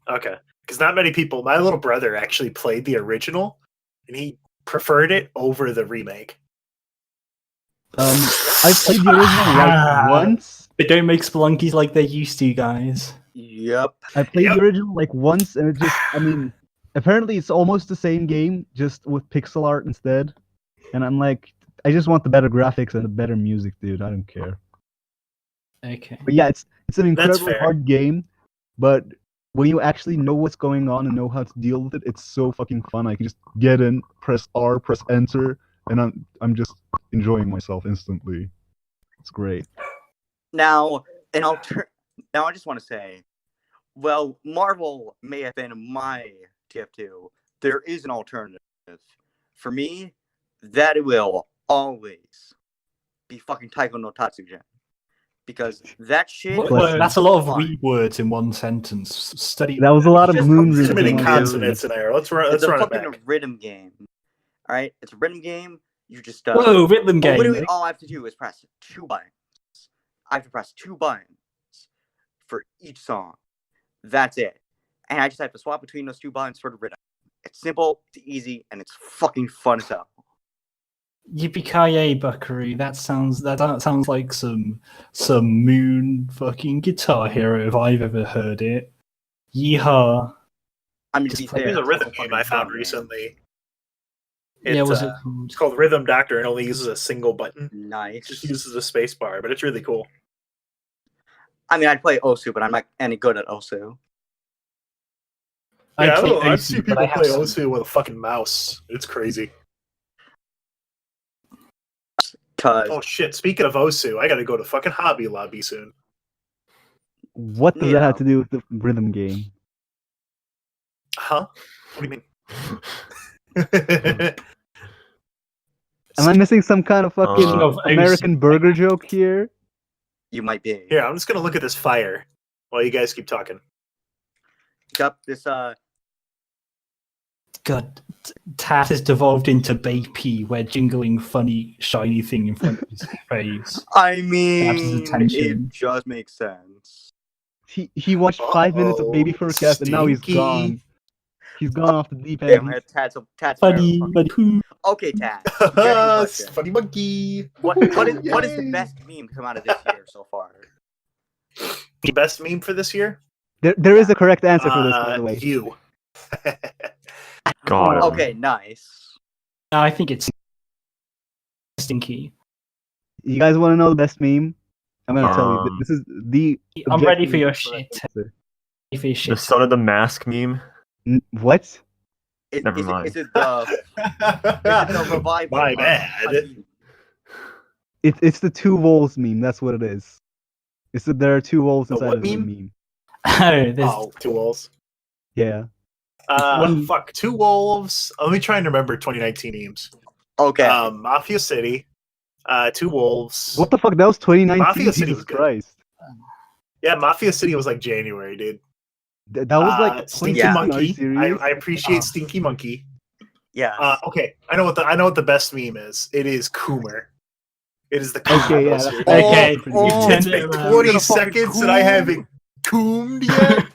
E: Okay. Because not many people, my little brother actually played the original, and he preferred it over the remake.
A: I played the original like once.
D: They don't make spelunkies like they used to, guys.
B: Yep.
A: I played
E: Yep.
A: the original like once, and it just, I mean, apparently it's almost the same game, just with pixel art instead. And I'm like, I just want the better graphics and the better music, dude. I don't care.
D: Okay.
A: But yeah, it's an
E: That's
A: incredibly
E: fair.
A: hard game, but when you actually know what's going on and know how to deal with it, it's so fucking fun. I can just get in, press R, press enter, and I'm just enjoying myself instantly. It's great.
B: Now, now I just want to say, well, Marvel may have been my TF2. There is an alternative. For me, that it will always be fucking Taiko no Tatsujin. Because that shit
A: Well,
D: That's a lot of
B: fun.
D: weak words in one sentence. Study.
A: That was a lot of
B: Just
A: moon
B: too
E: Too many
A: rings in one
E: consonants in there. Let's run
B: It's a
E: it
B: fucking
E: back.
B: rhythm game. Alright? It's a rhythm game. You just
D: Whoa, rhythm game.
B: literally all I have to do is press 2 buttons. I have to press 2 buttons for each song. That's it. And I just have to swap between those 2 buttons for the rhythm. It's simple, it's easy, and it's fucking fun as hell.
D: Yippee-ki-yay, Buckaroo. That sounds like some moon fucking Guitar Hero if I've ever heard it. Yeehaw.
B: I mean,
D: Just
B: to be
D: play-
B: fair,
E: There's a
B: it's
E: rhythm
B: also
E: game
B: fucking
E: I found
B: fun, man.
E: recently.
D: Yeah, what's it
E: It's
D: called?
E: called Rhythm Doctor and only uses a single button. It
B: Nice.
E: just uses a space bar, but it's really cool.
B: I mean, I'd play Osu, but I'm not any good at Osu.
E: Yeah,
D: play
E: I've
D: Osu,
E: seen
D: but
E: people
D: I have
E: play
D: some-
E: Osu with a fucking mouse. It's crazy.
B: Cause
E: Oh shit, speaking of Osu, I gotta go to fucking Hobby Lobby soon.
A: What does that
B: Yeah.
A: have to do with the rhythm game?
E: Huh? What do you mean?
A: Am I missing some kind of fucking
D: Of
A: American burger joke here?
B: You might be.
E: Here, I'm just gonna look at this fire while you guys keep talking.
B: Got this.
D: God, Tat has devolved into Baby, where jingling funny shiny thing in front of his face.
B: I mean,
D: his attention.
B: it just makes sense.
A: He watched 5 minutes of
E: Uh-oh,
A: Babyfurcast and now he's
E: stinky.
A: gone. He's gone off the deep
B: Damn,
A: end.
B: Tad's
D: Funny,
B: very
D: funny.
B: Okay, Tad. Get a question.
E: Funny monkey.
B: What is the best meme come out of this year so far?
E: The best meme for this year?
A: There is a correct answer for this, by the way.
E: You.
C: God.
B: Okay, nice.
D: No, I think it's Stinky.
A: You guys want to know the best meme? I'm gonna tell you.
C: Um,
A: This is the.
D: I'm ready for your
A: objective
D: shit.
A: answer.
D: Ready for your
C: The
D: shit.
C: son of the mask meme.
A: What?
C: Never mind.
B: Is it the revival?
E: My
B: of
E: bad.
B: Hadim?
A: It's the two wolves meme. That's what it is. It's that there are two wolves
E: The
A: inside
E: what
A: of the
E: meme?
A: meme.
D: Oh, there's
E: Oh, two wolves.
A: Yeah.
E: Fuck, two wolves. Let me try and remember 2019 memes.
B: Okay.
E: Mafia City, two wolves.
A: What the fuck? That was 2019.
E: Mafia City
A: Jesus
E: was good.
A: Christ.
E: Yeah, Mafia City was like January, dude.
A: That was like
E: Stinky
A: 2019. Are you
E: Monkey.
A: serious?
E: I appreciate Stinky Monkey.
B: yeah.
E: Okay, I know what the best meme is. It is Coomer. It is the Coomer
A: Okay, yeah,
E: poster.
A: that's-
D: okay.
B: Oh,
D: you
E: It's
D: turned it
E: been
D: around.
E: 20
B: You're fucking
E: seconds and I haven't coomed yet.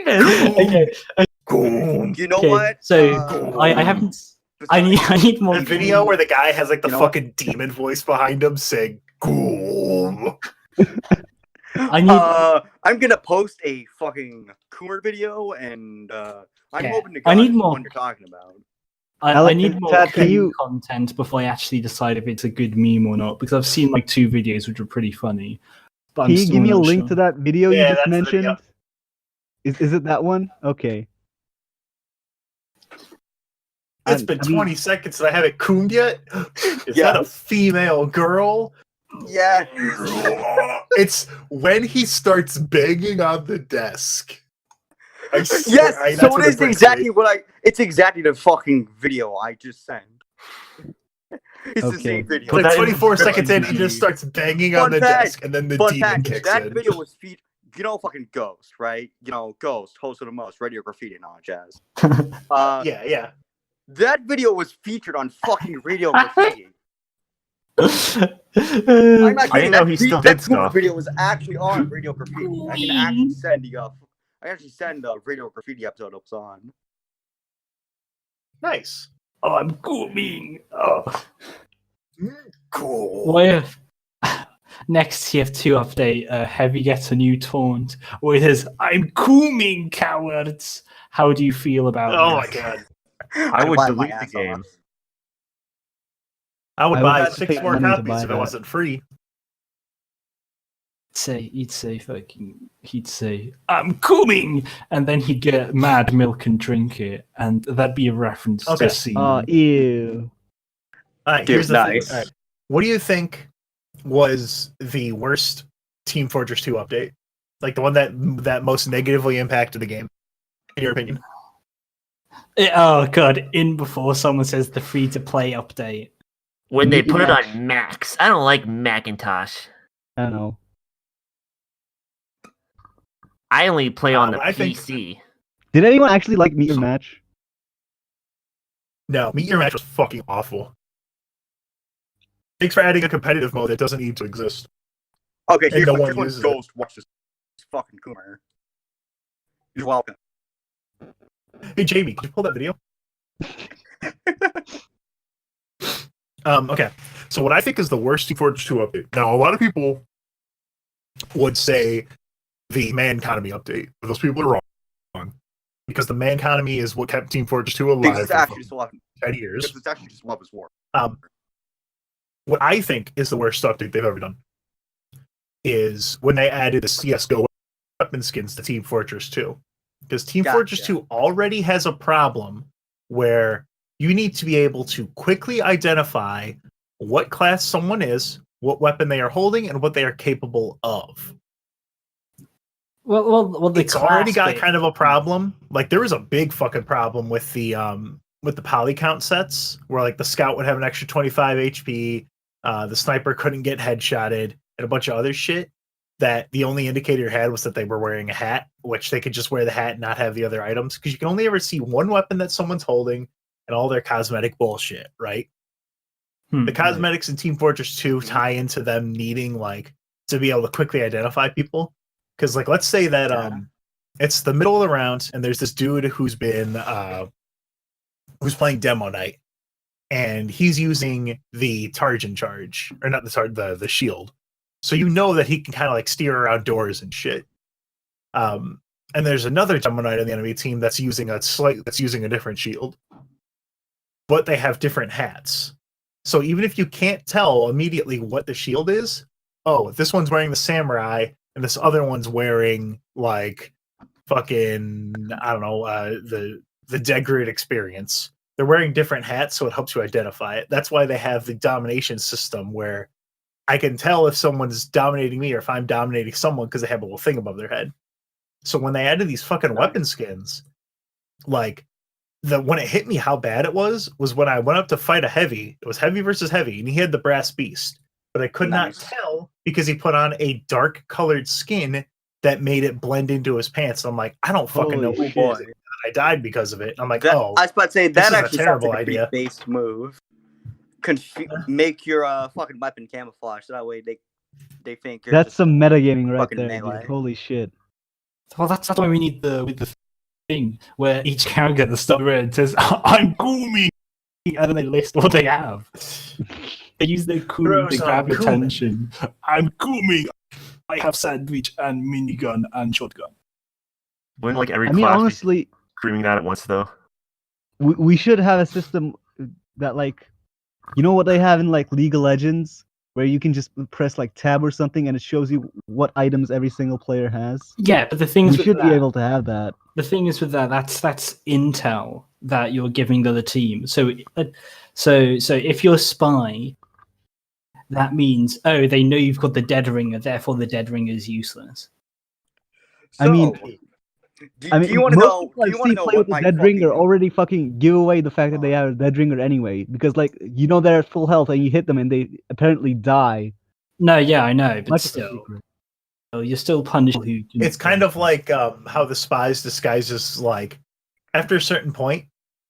D: Okay.
E: Coom.
B: You know
D: Okay,
B: what?
D: so I haven't. I need more
E: The video where the guy has like the
B: You know
E: fucking demon voice behind him saying "Coom."
D: I need.
B: I'm gonna post a fucking Coomer video, and I'm
D: Yeah,
B: hoping to
D: I
B: God
D: need
B: it's the
D: more.
B: one you're talking about.
D: I need more
A: Tad, can
D: clean
A: you-
D: content before I actually decide if it's a good meme or not. Because I've seen like 2 videos which are pretty funny. But
A: Can
D: I'm
A: you
D: still
A: give me a
D: not
A: link
D: sure.
A: to that video
E: Yeah,
A: you just
E: that's the
A: mentioned?
E: video.
A: Is it that one? Okay.
E: It's been 20 seconds and I haven't coomed yet. Is that a
B: Yes.
E: female girl?
B: Yeah.
E: It's when he starts banging on the desk. I swear,
B: Yes.
E: that's
B: So
E: what
B: it is
E: breaks
B: exactly
E: me.
B: what I. It's exactly the fucking video I just sent. It's the
A: Okay.
B: same video.
C: Put
E: Like
C: that in
E: 24
C: the
E: seconds in, he
C: description.
E: just starts banging
B: Fun
E: on the
B: fact,
E: desk, and then the
B: Fun
E: demon
B: fact:
E: kicks
B: that
E: in.
B: video was featured. You know, fucking Ghost, right? You know, Ghost, host of the most, Radio Graffiti, and all that jazz.
E: Yeah.
B: That video was featured on fucking Radio Graffiti.
D: I'm
B: I'm not
C: I
B: kidding.
C: didn't know
B: That
C: he still
B: that
C: did stuff.
B: video was actually on Radio Graffiti. I can actually send you. I actually send the Radio Graffiti episode up on.
E: Nice.
D: Oh, I'm cooming. Oh.
E: Cool.
D: Well, yeah. Next TF2 update, Heavy gets a new taunt where it says, "I'm cooming, cowards." How do you feel about
E: Oh my
D: this?
E: god.
C: I would
B: buy my
C: delete the
B: ass
C: game.
B: off.
E: I would
A: I would
E: buy
A: have to
E: 6
A: pay
E: more
A: money to
E: copies
A: buy
E: if it
A: that.
E: wasn't free.
D: He'd say, "I'm coming," and then he'd get mad milk and drink it, and that'd be a reference
E: Okay.
D: to scene.
A: Ew.
E: Alright,
B: Dude,
E: here's the
B: nice.
E: thing. Alright. What do you think was the worst Team Fortress 2 update? Like the one that most negatively impacted the game, in your opinion?
D: Oh god! In before someone says the free-to-play update.
F: When they put it
A: Max.
F: on Max. I don't like Macintosh.
A: I don't know.
F: I only play on the
E: I think-
F: PC.
A: Did anyone actually like Meet Your Match?
E: No, Meet Your Match was fucking awful. Thanks for adding a competitive mode that doesn't need to exist.
B: Okay,
E: And
B: here's
E: no
B: what
E: one
B: here's what
E: uses it.
B: Ghost watches. Fucking Coomer. You're welcome.
E: Hey Jamie, can you pull that video? Okay. So what I think is the worst Team Fortress 2 update. Now a lot of people would say the man economy update. But those people are wrong. Because the man economy is what kept Team Fortress 2
B: Because
E: alive
B: it's
E: for
B: actually just love.
E: 10 years.
B: Because it's actually just love is war.
E: What I think is the worst update they've ever done is when they added the CSGO weapon skins to Team Fortress 2. Because Team
B: Gotcha.
E: Fortress 2 already has a problem where you need to be able to quickly identify what class someone is, what weapon they are holding, and what they are capable of.
D: Well, the
E: It's already
D: class
E: got
D: bit-
E: kind of a problem. Like there was a big fucking problem with the with the poly count sets, where like the scout would have an extra 25 HP, the sniper couldn't get headshotted, and a bunch of other shit. That the only indicator you had was that they were wearing a hat, which they could just wear the hat and not have the other items, because you can only ever see one weapon that someone's holding and all their cosmetic bullshit, right? The cosmetics in Team Fortress 2 tie into them needing like to be able to quickly identify people. Because like let's say that it's the middle of the round and there's this dude who's been who's playing demo night, and he's using the Tarjan charge, or not the shield. So you know that he can kind of like steer around doors and shit. And there's another demo night on the enemy team that's using a different shield, but they have different hats. So even if you can't tell immediately what the shield is, oh, this one's wearing the samurai and this other one's wearing like fucking I don't know the Dead Grid experience. They're wearing different hats, so it helps you identify it. That's why they have the domination system where I can tell if someone's dominating me or if I'm dominating someone because they have a little thing above their head. So when they added these fucking weapon skins, like when it hit me how bad it was when I went up to fight a heavy. It was heavy versus heavy, and he had the brass beast, but I could not tell because he put on a dark colored skin that made it blend into his pants. And I'm like, I don't fucking know who boy. I died because of it. And I'm like, I was about to say that actually a terrible idea.
B: Base move. Make your fucking weapon camouflage so that way they think you're
A: that's some metagaming right there,
B: melee.
A: dude. Holy shit.
G: Well, that's why we need the thing where each character gets the stuff where it says I'm Gumi, and then they list what they have. They use their Gumi to grab attention. I'm Gumi. I have sandwich and minigun and shotgun.
C: Wouldn't like every
A: I mean,
C: class
A: honestly,
C: be screaming that at once though?
A: we should have a system that like, you know what they have in like League of Legends, where you can just press like tab or something and it shows you what items every single player has.
D: Yeah, but the thing is,
A: we should be able to have that.
D: The thing is with that's intel that you're giving the other team. So if you're a spy, that means they know you've got the dead ringer, therefore the dead ringer is useless.
B: So,
A: I mean,
B: do you want to know? Do you want to know what my
A: dead ringer already fucking give away the fact that they have a dead ringer anyway? Because like you know they're at full health and you hit them and they apparently die.
D: No, yeah, I know, but still, you're still punished.
E: It's kind of like how the spies disguises. Like after a certain point,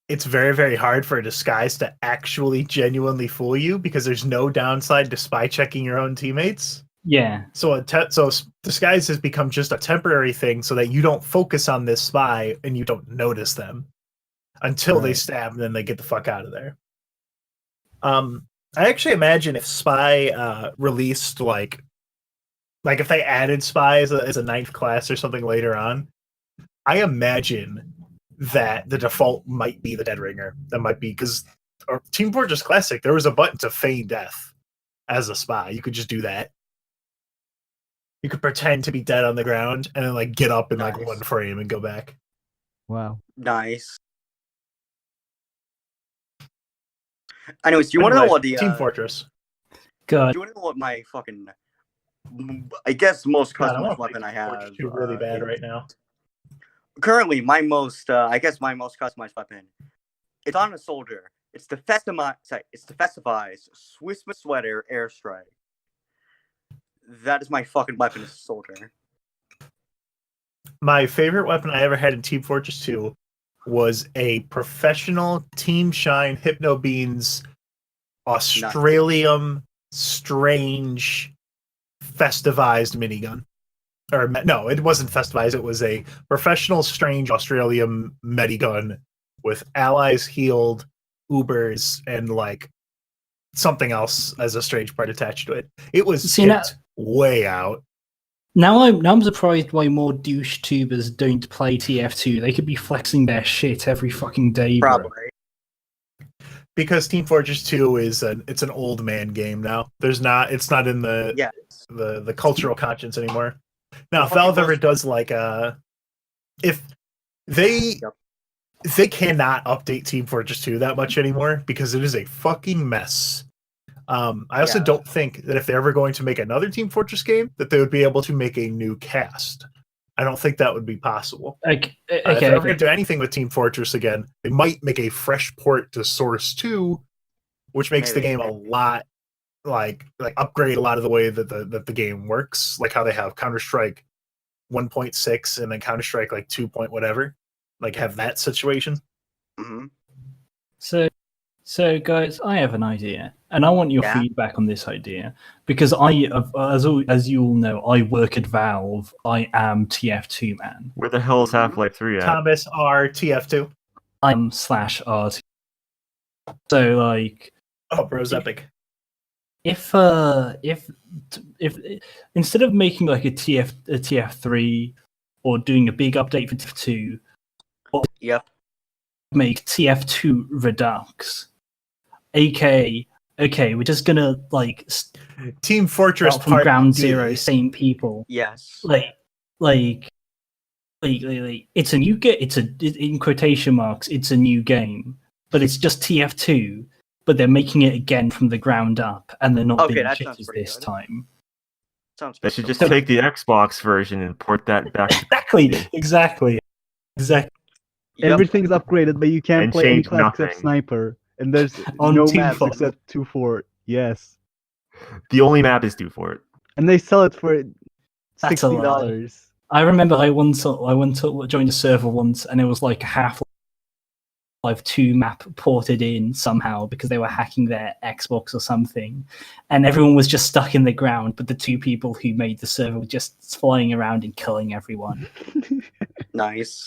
E: it's very very hard for a disguise to actually genuinely fool you because there's no downside to spy checking your own teammates.
D: Yeah.
E: So disguise has become just a temporary thing so that you don't focus on this spy and you don't notice them until they stab and then they get the fuck out of there. I actually imagine if spy released like if they added spy as a 9th class or something later on, I imagine that the default might be the dead ringer. That might be because Team Fortress Classic, there was a button to feign death as a spy. You could just do that. You could pretend to be dead on the ground and then like get up in like one frame and go back.
A: Wow.
B: Nice. Anyways, do you want to know what the
E: Team Fortress?
D: God.
B: Do you want to know what my fucking I guess most customized weapon I have?
E: Really bad right now.
B: Currently, my most customized weapon. It's on a soldier. It's the Festivized Swiss Sweater Airstrike. That is my fucking weapon as a soldier.
E: My favorite weapon I ever had in Team Fortress 2 was a professional Team Shine Hypno Beans Australium Strange Festivized minigun. Or no, it wasn't festivized. It was a professional Strange Australium minigun with allies healed, Ubers, and like something else as a strange part attached to it. It was way out.
D: Now I'm surprised why more douche tubers don't play TF2. They could be flexing their shit every fucking day.
B: Probably.
D: Bro.
E: Because Team Fortress 2 is it's an old man game now. It's not in the cultural conscience anymore. Now Valve ever does like if they cannot update Team Fortress 2 that much anymore because it is a fucking mess. I also don't think that if they're ever going to make another Team Fortress game, that they would be able to make a new cast. I don't think that would be possible.
D: Okay,
E: If they're ever going to do anything with Team Fortress again, they might make a fresh port to Source 2, which makes the game a lot like upgrade a lot of the way that the game works, like how they have Counter-Strike 1.6 and then Counter-Strike like 2. Whatever, like have that situation.
B: Mm-hmm.
D: So guys, I have an idea, and I want your feedback on this idea because as you all know, I work at Valve. I am TF2 man.
C: Where the hell is Half-Life 3 at?
E: Thomas R TF2.
D: I'm /RT. So like,
E: oh, bro's epic.
D: If instead of making like a TF3 or doing a big update for TF2, make TF2 Redux. Okay, we're just gonna like
E: Team Fortress
D: from ground zero, same people.
B: Yes.
D: Like it's a new game. In quotation marks, it's a new game, but it's just TF2. But they're making it again from the ground up, and they're not being shitty this time.
C: They should just take the Xbox version and port that back.
D: Exactly.
A: Everything's upgraded, but you can't play any class except Sniper. And there's no maps except 2 Fort. Yes.
C: The only map is 2 Fort.
A: And they sell it for
D: $60. I remember I went to join a server once, and it was like a Half-Life 2 map ported in somehow because they were hacking their Xbox or something, and everyone was just stuck in the ground, but the 2 people who made the server were just flying around and killing everyone.
B: Nice.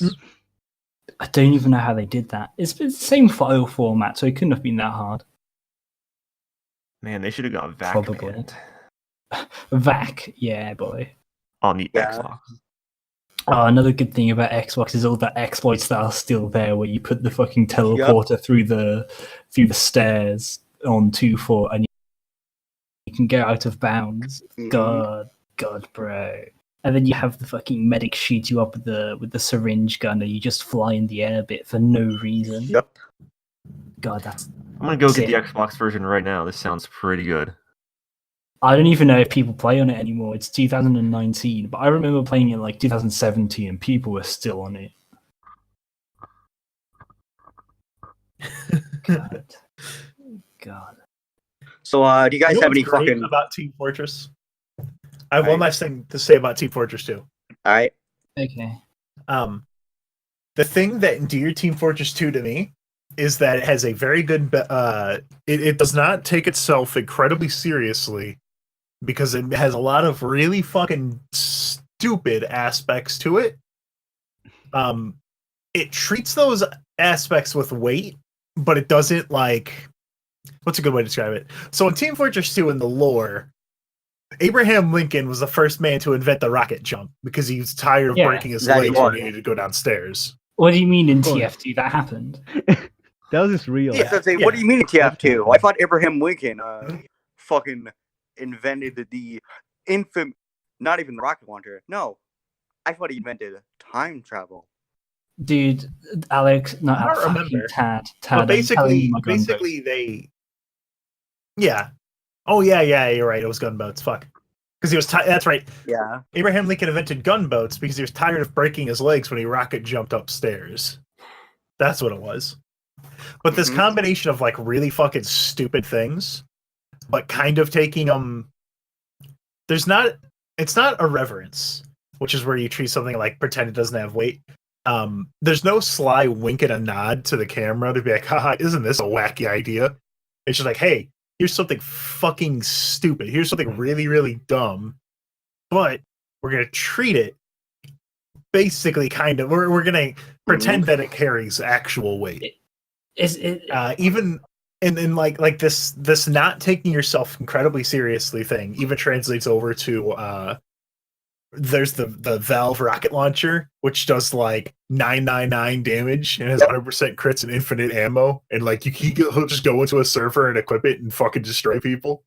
D: I don't even know how they did that. It's the same file format, so it couldn't have been that hard.
C: Man, they should have got VAC.
D: Probably. VAC, yeah, boy.
C: On the Xbox.
D: Oh, another good thing about Xbox is all the exploits that are still there, where you put the fucking teleporter through the stairs on 2 Fort, and you can go out of bounds. God, bro. And then you have the fucking medic shoot you up with the syringe gun, and you just fly in the air a bit for no reason.
B: Yep.
D: God, that's.
C: I'm gonna go get the Xbox version right now. This sounds pretty good.
D: I don't even know if people play on it anymore. It's 2019, but I remember playing it like 2017, and people were still on it. God.
B: So, do you guys have any fucking
E: about Team Fortress? I have one last thing to say about Team Fortress 2.
B: All right.
D: Okay.
E: The thing that endeared Team Fortress 2 to me is that it has a very good. It does not take itself incredibly seriously because it has a lot of really fucking stupid aspects to it. It treats those aspects with weight, but it doesn't like. What's a good way to describe it? So in Team Fortress 2 in the lore, Abraham Lincoln was the first man to invent the rocket jump because he was tired of breaking his legs when he needed to go downstairs.
D: What do you mean in TF2 that happened?
A: That was just real.
B: Yeah. What do you mean in TF2? I thought Abraham Lincoln fucking invented the infant, not even the rocket launcher. No, I thought he invented
E: time travel.
D: Dude, Alex, not
E: I don't remember.
D: Tad.
E: But basically they. Yeah. Oh yeah, you're right. It was gunboats. Fuck. Because he was that's right.
B: Yeah.
E: Abraham Lincoln invented gunboats because he was tired of breaking his legs when he rocket jumped upstairs. That's what it was. But this combination of like really fucking stupid things, but kind of taking it's not irreverence, which is where you treat something like pretend it doesn't have weight. There's no sly wink and a nod to the camera to be like, haha, isn't this a wacky idea? It's just like, hey, here's something fucking stupid. Here's something really, really dumb. But we're going to treat it basically kind of, we're going to pretend that it carries actual weight. Even in like this not taking yourself incredibly seriously thing even translates over to there's the Valve rocket launcher, which does like 999 damage and has 100% crits and infinite ammo, and like he'll just go into a server and equip it and fucking destroy people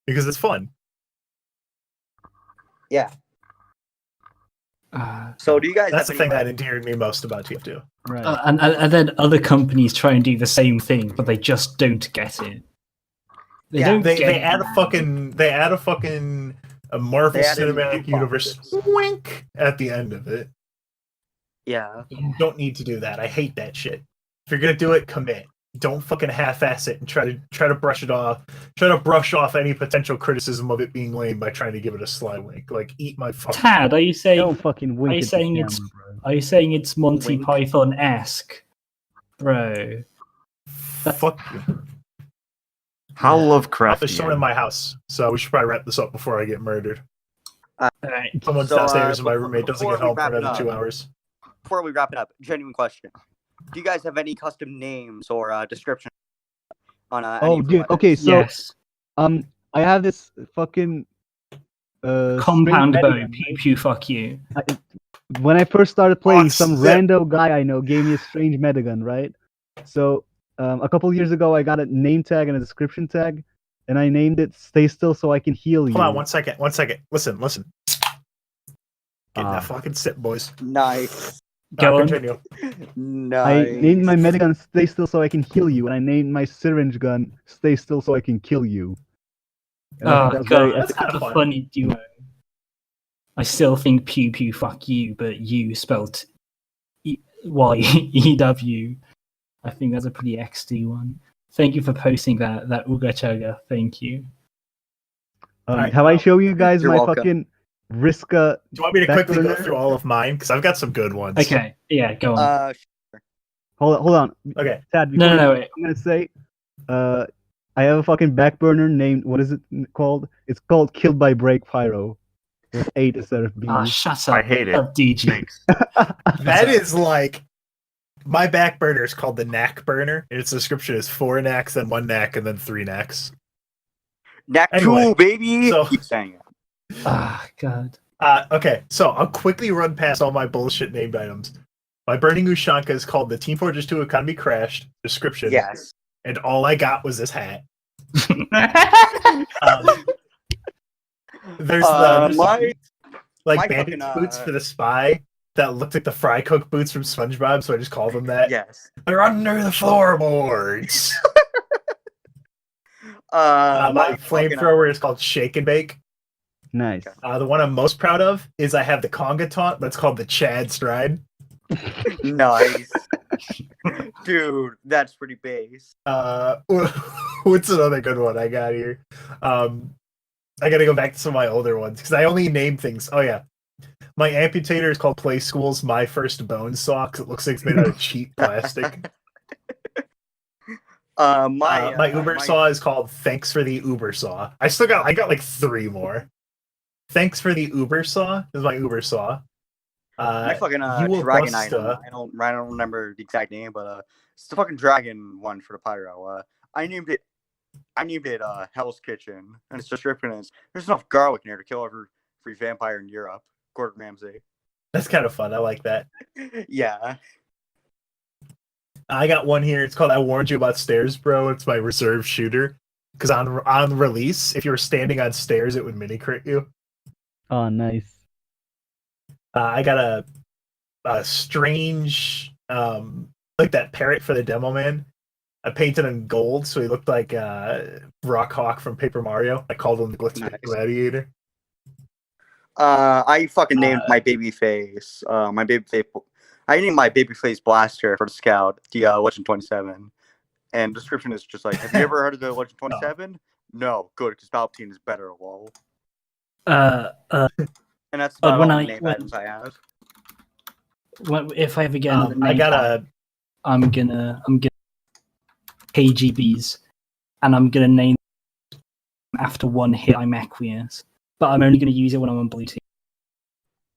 E: because it's fun.
B: Yeah. So do you guys?
E: That's the thing that endeared me most about TF2.
D: Right. And then other companies try and do the same thing, but they just don't get it. They add a fucking
E: a Marvel
B: They added
E: Cinematic
B: new
E: Universe
B: boxes.
E: wink at the end of it.
B: Yeah.
E: You don't need to do that. I hate that shit. If you're gonna do it, commit. Don't fucking half-ass it and try to brush it off. Try to brush off any potential criticism of it being lame by trying to give it a sly wink. Like, eat my fucking.
D: Tad, are you saying?
A: Don't fucking wink
D: Are you
A: at the
D: saying
A: camera,
D: it's?
A: bro.
D: Are you saying it's Monty
B: Wink.
D: Python-esque, bro?
E: Fuck you.
C: How
E: There's
C: Lovecraftian.
E: someone in my house, so we should probably wrap this up before I get murdered.
D: Alright.
E: Someone's
B: So,
E: downstairs and my
B: before-
E: roommate doesn't
B: before
E: get
B: we
E: home for
B: wrap it
E: another
B: up-
E: 2 hours.
B: Before we wrap it up, genuine question: do you guys have any custom names or description on? Any
A: Oh,
B: of
A: dude.
B: your
A: Okay,
B: weapons?
A: so
D: Yes.
A: I have this fucking
D: Compound
A: strange
D: bow.
A: medigun,
D: Pew pew. Fuck you.
A: right? When I first started playing, some
E: snap.
A: rando guy I know gave me a strange medigun, right? So a couple years ago, I got a name tag and a description tag, and I named it "Stay Still So I Can Heal You."
E: Hold on, 1 second. 1 second. Listen. Get
A: Ah.
E: that fucking sip, boys.
B: Nice.
D: Go on.
E: Continue.
A: I
B: Nice.
A: named my medigun "Stay Still So I Can Heal You," and I named my syringe gun "Stay Still So I Can Kill You." And I think
D: Oh
A: that's
D: god,
A: very
E: That's
A: epic.
E: kinda
D: that's a
E: fun.
D: funny duo. I still think pew pew fuck you, but you spelt YEW. I think that's a pretty XD one. Thank you for posting that Uga Chugga. Thank you.
E: Alright,
A: Have I shown you guys
B: You're
A: my
B: welcome.
A: fucking Riska?
E: Do you want me to quickly go
A: Backburner?
E: through all of mine? Because I've got some good ones.
D: Okay, yeah, go on.
A: Hold on.
E: Okay.
A: Tad,
D: No,
A: before
D: no,
A: you-
D: wait.
A: I'm gonna say, I have a fucking back burner named, what is it called? It's called Killed by Break Pyro, with 8 instead of B.
D: Ah, shut up.
C: I hate it.
D: Shut up, DG.
C: Thanks.
E: That is like my back burner is called the knack burner. And its description is 4 knacks, then 1 knack, and then 3 knacks.
B: Knack
E: Anyway,
B: 2, baby.
E: so-
B: Keep saying it.
D: Ah, god.
E: Okay, so I'll quickly run past all my bullshit named items. My Burning Ushanka is called the Team Fortress 2 Economy Crashed description.
B: Yes.
E: And all I got was this hat. There's
B: my
E: like
B: my
E: bandit
B: fucking,
E: boots for the spy that looked like the Fry Cook boots from SpongeBob, so I just called them that.
B: yes.
E: They're under the floorboards. My flamethrower is called Shake and Bake.
A: Nice.
E: The one I'm most proud of is I have the Conga Taunt, but it's called the Chad Stride.
B: Nice. Dude, that's pretty base.
E: What's another good one I got here? I gotta go back to some of my older ones because I only name things. Oh yeah, my amputator is called Play School's My First Bone Saw because it looks like it's made out of cheap plastic. My Uber saw is called Thanks for the Uber Saw. I got like 3 more. Thanks for the Uber Saw is my Uber Saw.
B: My fucking
E: you will
B: dragon
E: bust,
B: item. I don't remember the exact name, but it's the fucking dragon one for the pyro. I named it Hell's Kitchen, and its description is there's enough garlic in here to kill every vampire in Europe. Gordon Ramsay.
E: That's kind of fun. I like that.
B: Yeah.
E: I got one here. It's called I Warned You About Stairs, Bro. It's my reserve shooter. Because on release, if you were standing on stairs, it would mini crit you.
A: Oh, nice.
E: I got a strange, like that parrot for the demo man. I painted him gold, so he looked like Rock Hawk from Paper Mario. I called him the
B: Nice.
E: Gladiator.
B: I fucking named my baby face. I named my baby face blaster for the scout, the Legend 27. And description is just like, have you ever heard of the Legend 27? No, good, because Palpatine is better, lol. And that's about
D: when
B: all the
D: I-
B: name
D: when-
B: items I have.
D: If I ever get another
E: I
D: name
E: got
D: tag,
E: a
D: I'm gonna KGBs, and I'm gonna name them after one hit. I'm aqueous, but I'm only gonna use it when I'm on Bluetooth.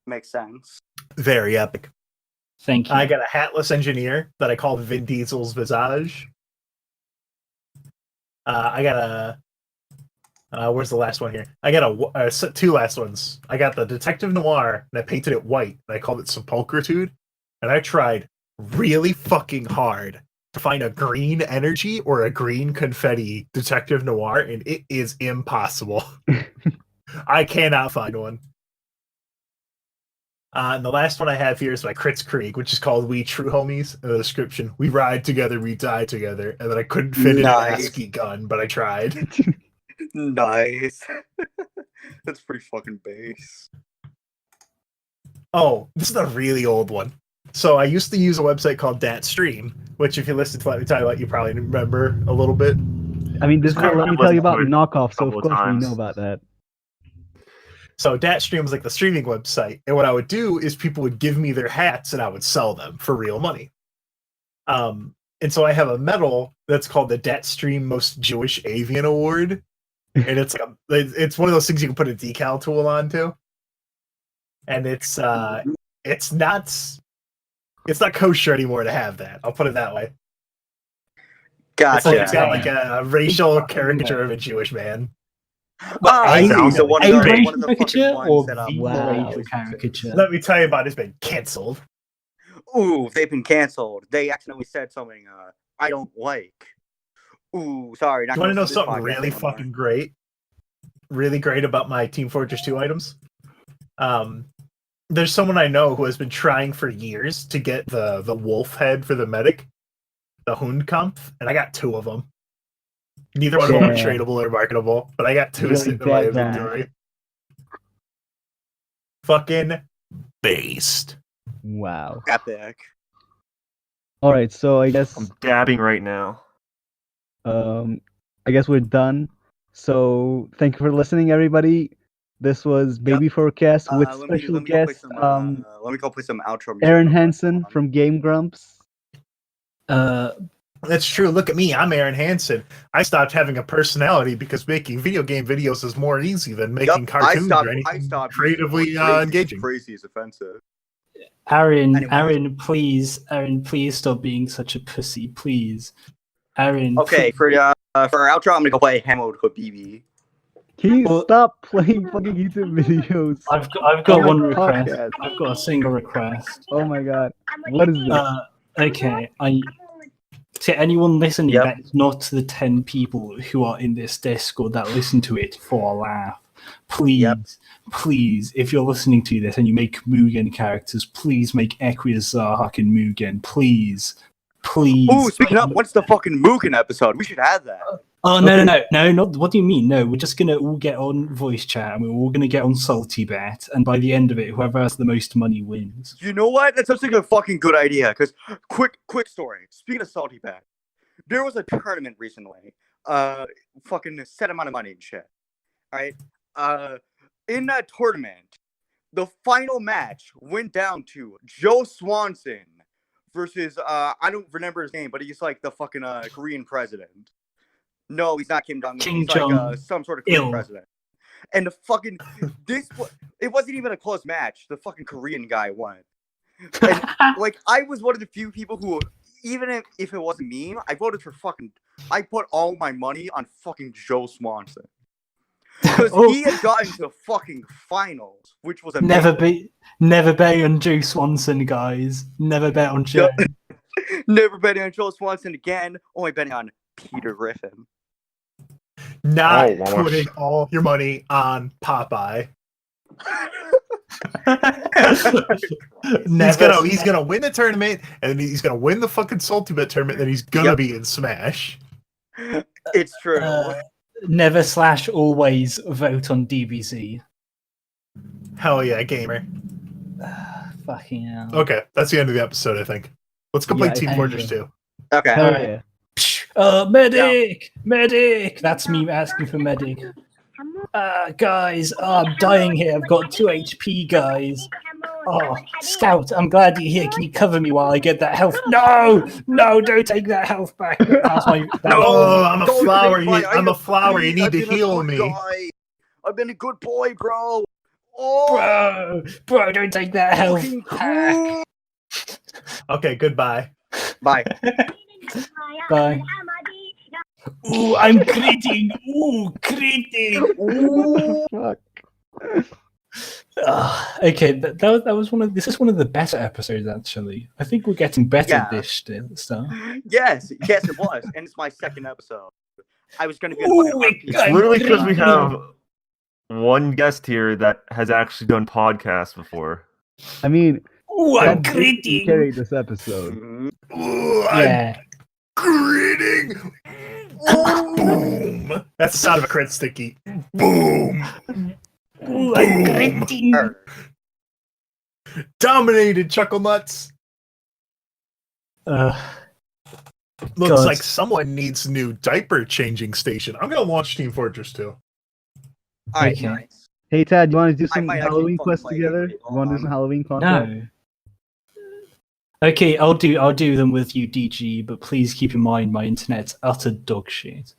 B: Makes sense.
E: very epic.
D: Thank you.
E: I got a hatless engineer that I called Vin Diesel's Visage. I got a where's the last one here? I got 2 last ones. I got the Detective Noir, and I painted it white, and I called it Sepulchritude. And I tried really fucking hard to find a green energy or a green confetti Detective Noir, and it is impossible. I cannot find one. And the last one I have here is my Crits Creek, which is called We True Homies. In the description, we ride together, we die together. And then I couldn't fit in an
B: Nice.
E: ASCII gun, but I tried.
B: Nice. That's pretty fucking base.
E: Oh, this is a really old one. So I used to use a website called DatStream, which if you listen to what we talk about, you probably remember a little bit.
A: I mean, this is what let me tell you about
C: Wasn't
A: Knockoff, so of
C: couple of
A: course we
C: times.
A: know about that.
E: So DatStream was like the streaming website, and what I would do is people would give me their hats, and I would sell them for real money. And so I have a medal that's called the DatStream Most Jewish Avian Award, and it's like it's one of those things you can put a decal tool onto, and it's not kosher anymore to have that. I'll put it that way.
B: Gotcha.
E: It's got like a racial caricature of a Jewish man.
B: I see.
C: sounds
B: So
C: like
B: one of the
D: racial
B: fucking
D: caricature
B: ones
D: or
B: that
D: the
A: Wow.
D: racial caricature?
E: Let me tell you about it. It's been canceled.
B: Ooh, they've been canceled. They accidentally said something I don't like. Ooh, sorry.
E: You want to know something really fucking great? Really great about my Team Fortress 2 items? There's someone I know who has been trying for years to get the wolf head for the medic, the Hundkampf, and I got 2 of them. Neither one of them are
A: Yeah.
E: tradable or marketable, but I got 2
A: Really
E: sitting in my
A: that bad.
E: inventory. Fucking based.
A: Wow.
B: Epic.
A: All right, so I guess
C: I'm dabbing right now.
A: we're done. So thank you for listening, everybody. This was
B: Yep.
A: Babyfurcast with
B: Let me
A: special
B: go play
A: guest
B: some. Let me go play some outro music.
A: Aaron
B: real quick.
A: Hansen
B: Hold on.
A: from Game Grumps.
E: That's true. Look at me. I'm Aaron Hansen. I stopped having a personality because making video game videos is more easy than making
B: Yup,
E: cartoons or
B: I
E: anything
B: stopped
E: creatively
B: using the word
E: engaging.
B: Crazy is offensive.
D: Aaron,
B: Anyway.
D: Aaron, please stop being such a pussy, please. Aaron.
B: Okay, for our outro, I'm gonna go play Hammered Habibi.
A: Can you
D: Well-
A: stop playing fucking YouTube videos?
D: I've got
A: on
D: one
A: a
D: request.
A: podcast?
D: I've got a single request.
A: Oh my god. What is this?
D: Okay, to anyone listening,
B: Yep.
D: that's not the 10 people who are in this Discord that listen to it for a laugh. Please, please, if you're listening to this and you make Mugen characters, please make Equius, Zahak, and Mugen. Please. Please.
B: Ooh, speaking of, what's the fucking Mugen episode? We should have that.
D: Oh, no, not, what do you mean? No, we're just going to all get on voice chat and we're all going to get on Salty Bet, and by the end of it, whoever has the most money wins.
B: You know what? That's actually a fucking good idea. Because quick story. Speaking of Salty Bet, there was a tournament recently. Fucking set amount of money and shit. All right. In that tournament, the final match went down to Joe Swanson versus I don't remember his name, but he's like the fucking Korean president. No, he's not Kim Jong-un.
D: Kim
B: He's like
D: Jong
B: some sort of Korean
D: Il.
B: president. And the fucking it wasn't even a close match. The fucking Korean guy won. And, like, I was one of the few people who, even if it wasn't me, I voted for I put all my money on fucking Joe Swanson. Because he had gotten to fucking finals, which was amazing.
D: Never bet on Joe Swanson, guys. Never bet on Joe.
B: Never betting on Joe Swanson again. Only betting on Peter Griffin.
E: Not
C: Oh, wow.
E: putting all your money on Popeye. He's gonna win the tournament, and then he's gonna win the fucking Salty Bet tournament, and he's gonna be in Smash.
B: It's true.
D: Never / always vote on DBZ.
E: Hell yeah, gamer.
D: Fucking hell.
E: Okay, that's the end of the episode, I think. Let's go play
A: Yeah,
E: Team
D: I
E: Fortress
D: agree.
E: 2.
B: Okay.
A: Hell
D: alright.
A: yeah.
D: Medic! Medic! That's me asking for medic. Guys, I'm dying here. I've got 2 HP, guys. Oh, Scout, I'm glad you're here. Can you cover me while I get that health? No! No, don't take that health back. That's my...
E: Oh, I'm a
B: Don't
E: flower.
B: take my
E: I'm a
B: item,
E: flower. You
B: please.
E: need
B: I've
E: to
B: been a
E: heal
B: good
E: me.
B: guy. I've been a good boy, bro. Oh,
D: Bro, don't take that health
B: fucking
D: back.
B: cool.
E: Okay, goodbye.
B: Bye.
D: Bye. Ooh, I'm critting. Ooh, critting.
B: Ooh.
A: Fuck.
D: Okay, that was this is one of the better episodes, actually. I think we're getting better
B: Yeah.
D: at this stuff.
B: Yes, it was, and it's my second episode. I was gonna be
D: Ooh,
B: a
D: wait,
C: It's
D: I'm
C: literally because we
D: crazy.
C: have one guest here that has actually done podcasts before.
A: I mean,
D: Ooh, I'm
A: that basically
D: critting.
A: carried this episode.
B: Mhm.
E: Ooh,
D: Yeah.
E: Greeting. Boom. That's the sound of a crit sticky. Boom.
D: Ooh, I'm gritting.
E: Dominated, Chuckle Nuts. Looks
D: God.
E: like someone needs new diaper changing station. I'm gonna launch Team Fortress 2.
B: All right,
D: Okay.
B: nice.
A: Hey Tad, you want to do
B: I
A: some
B: might actually
A: Halloween
B: fucking
A: quests
B: play
A: together?
B: it.
A: You want to do some Halloween content?
D: No. Okay, I'll do them with you, DG. But please keep in mind my internet's utter dog shit.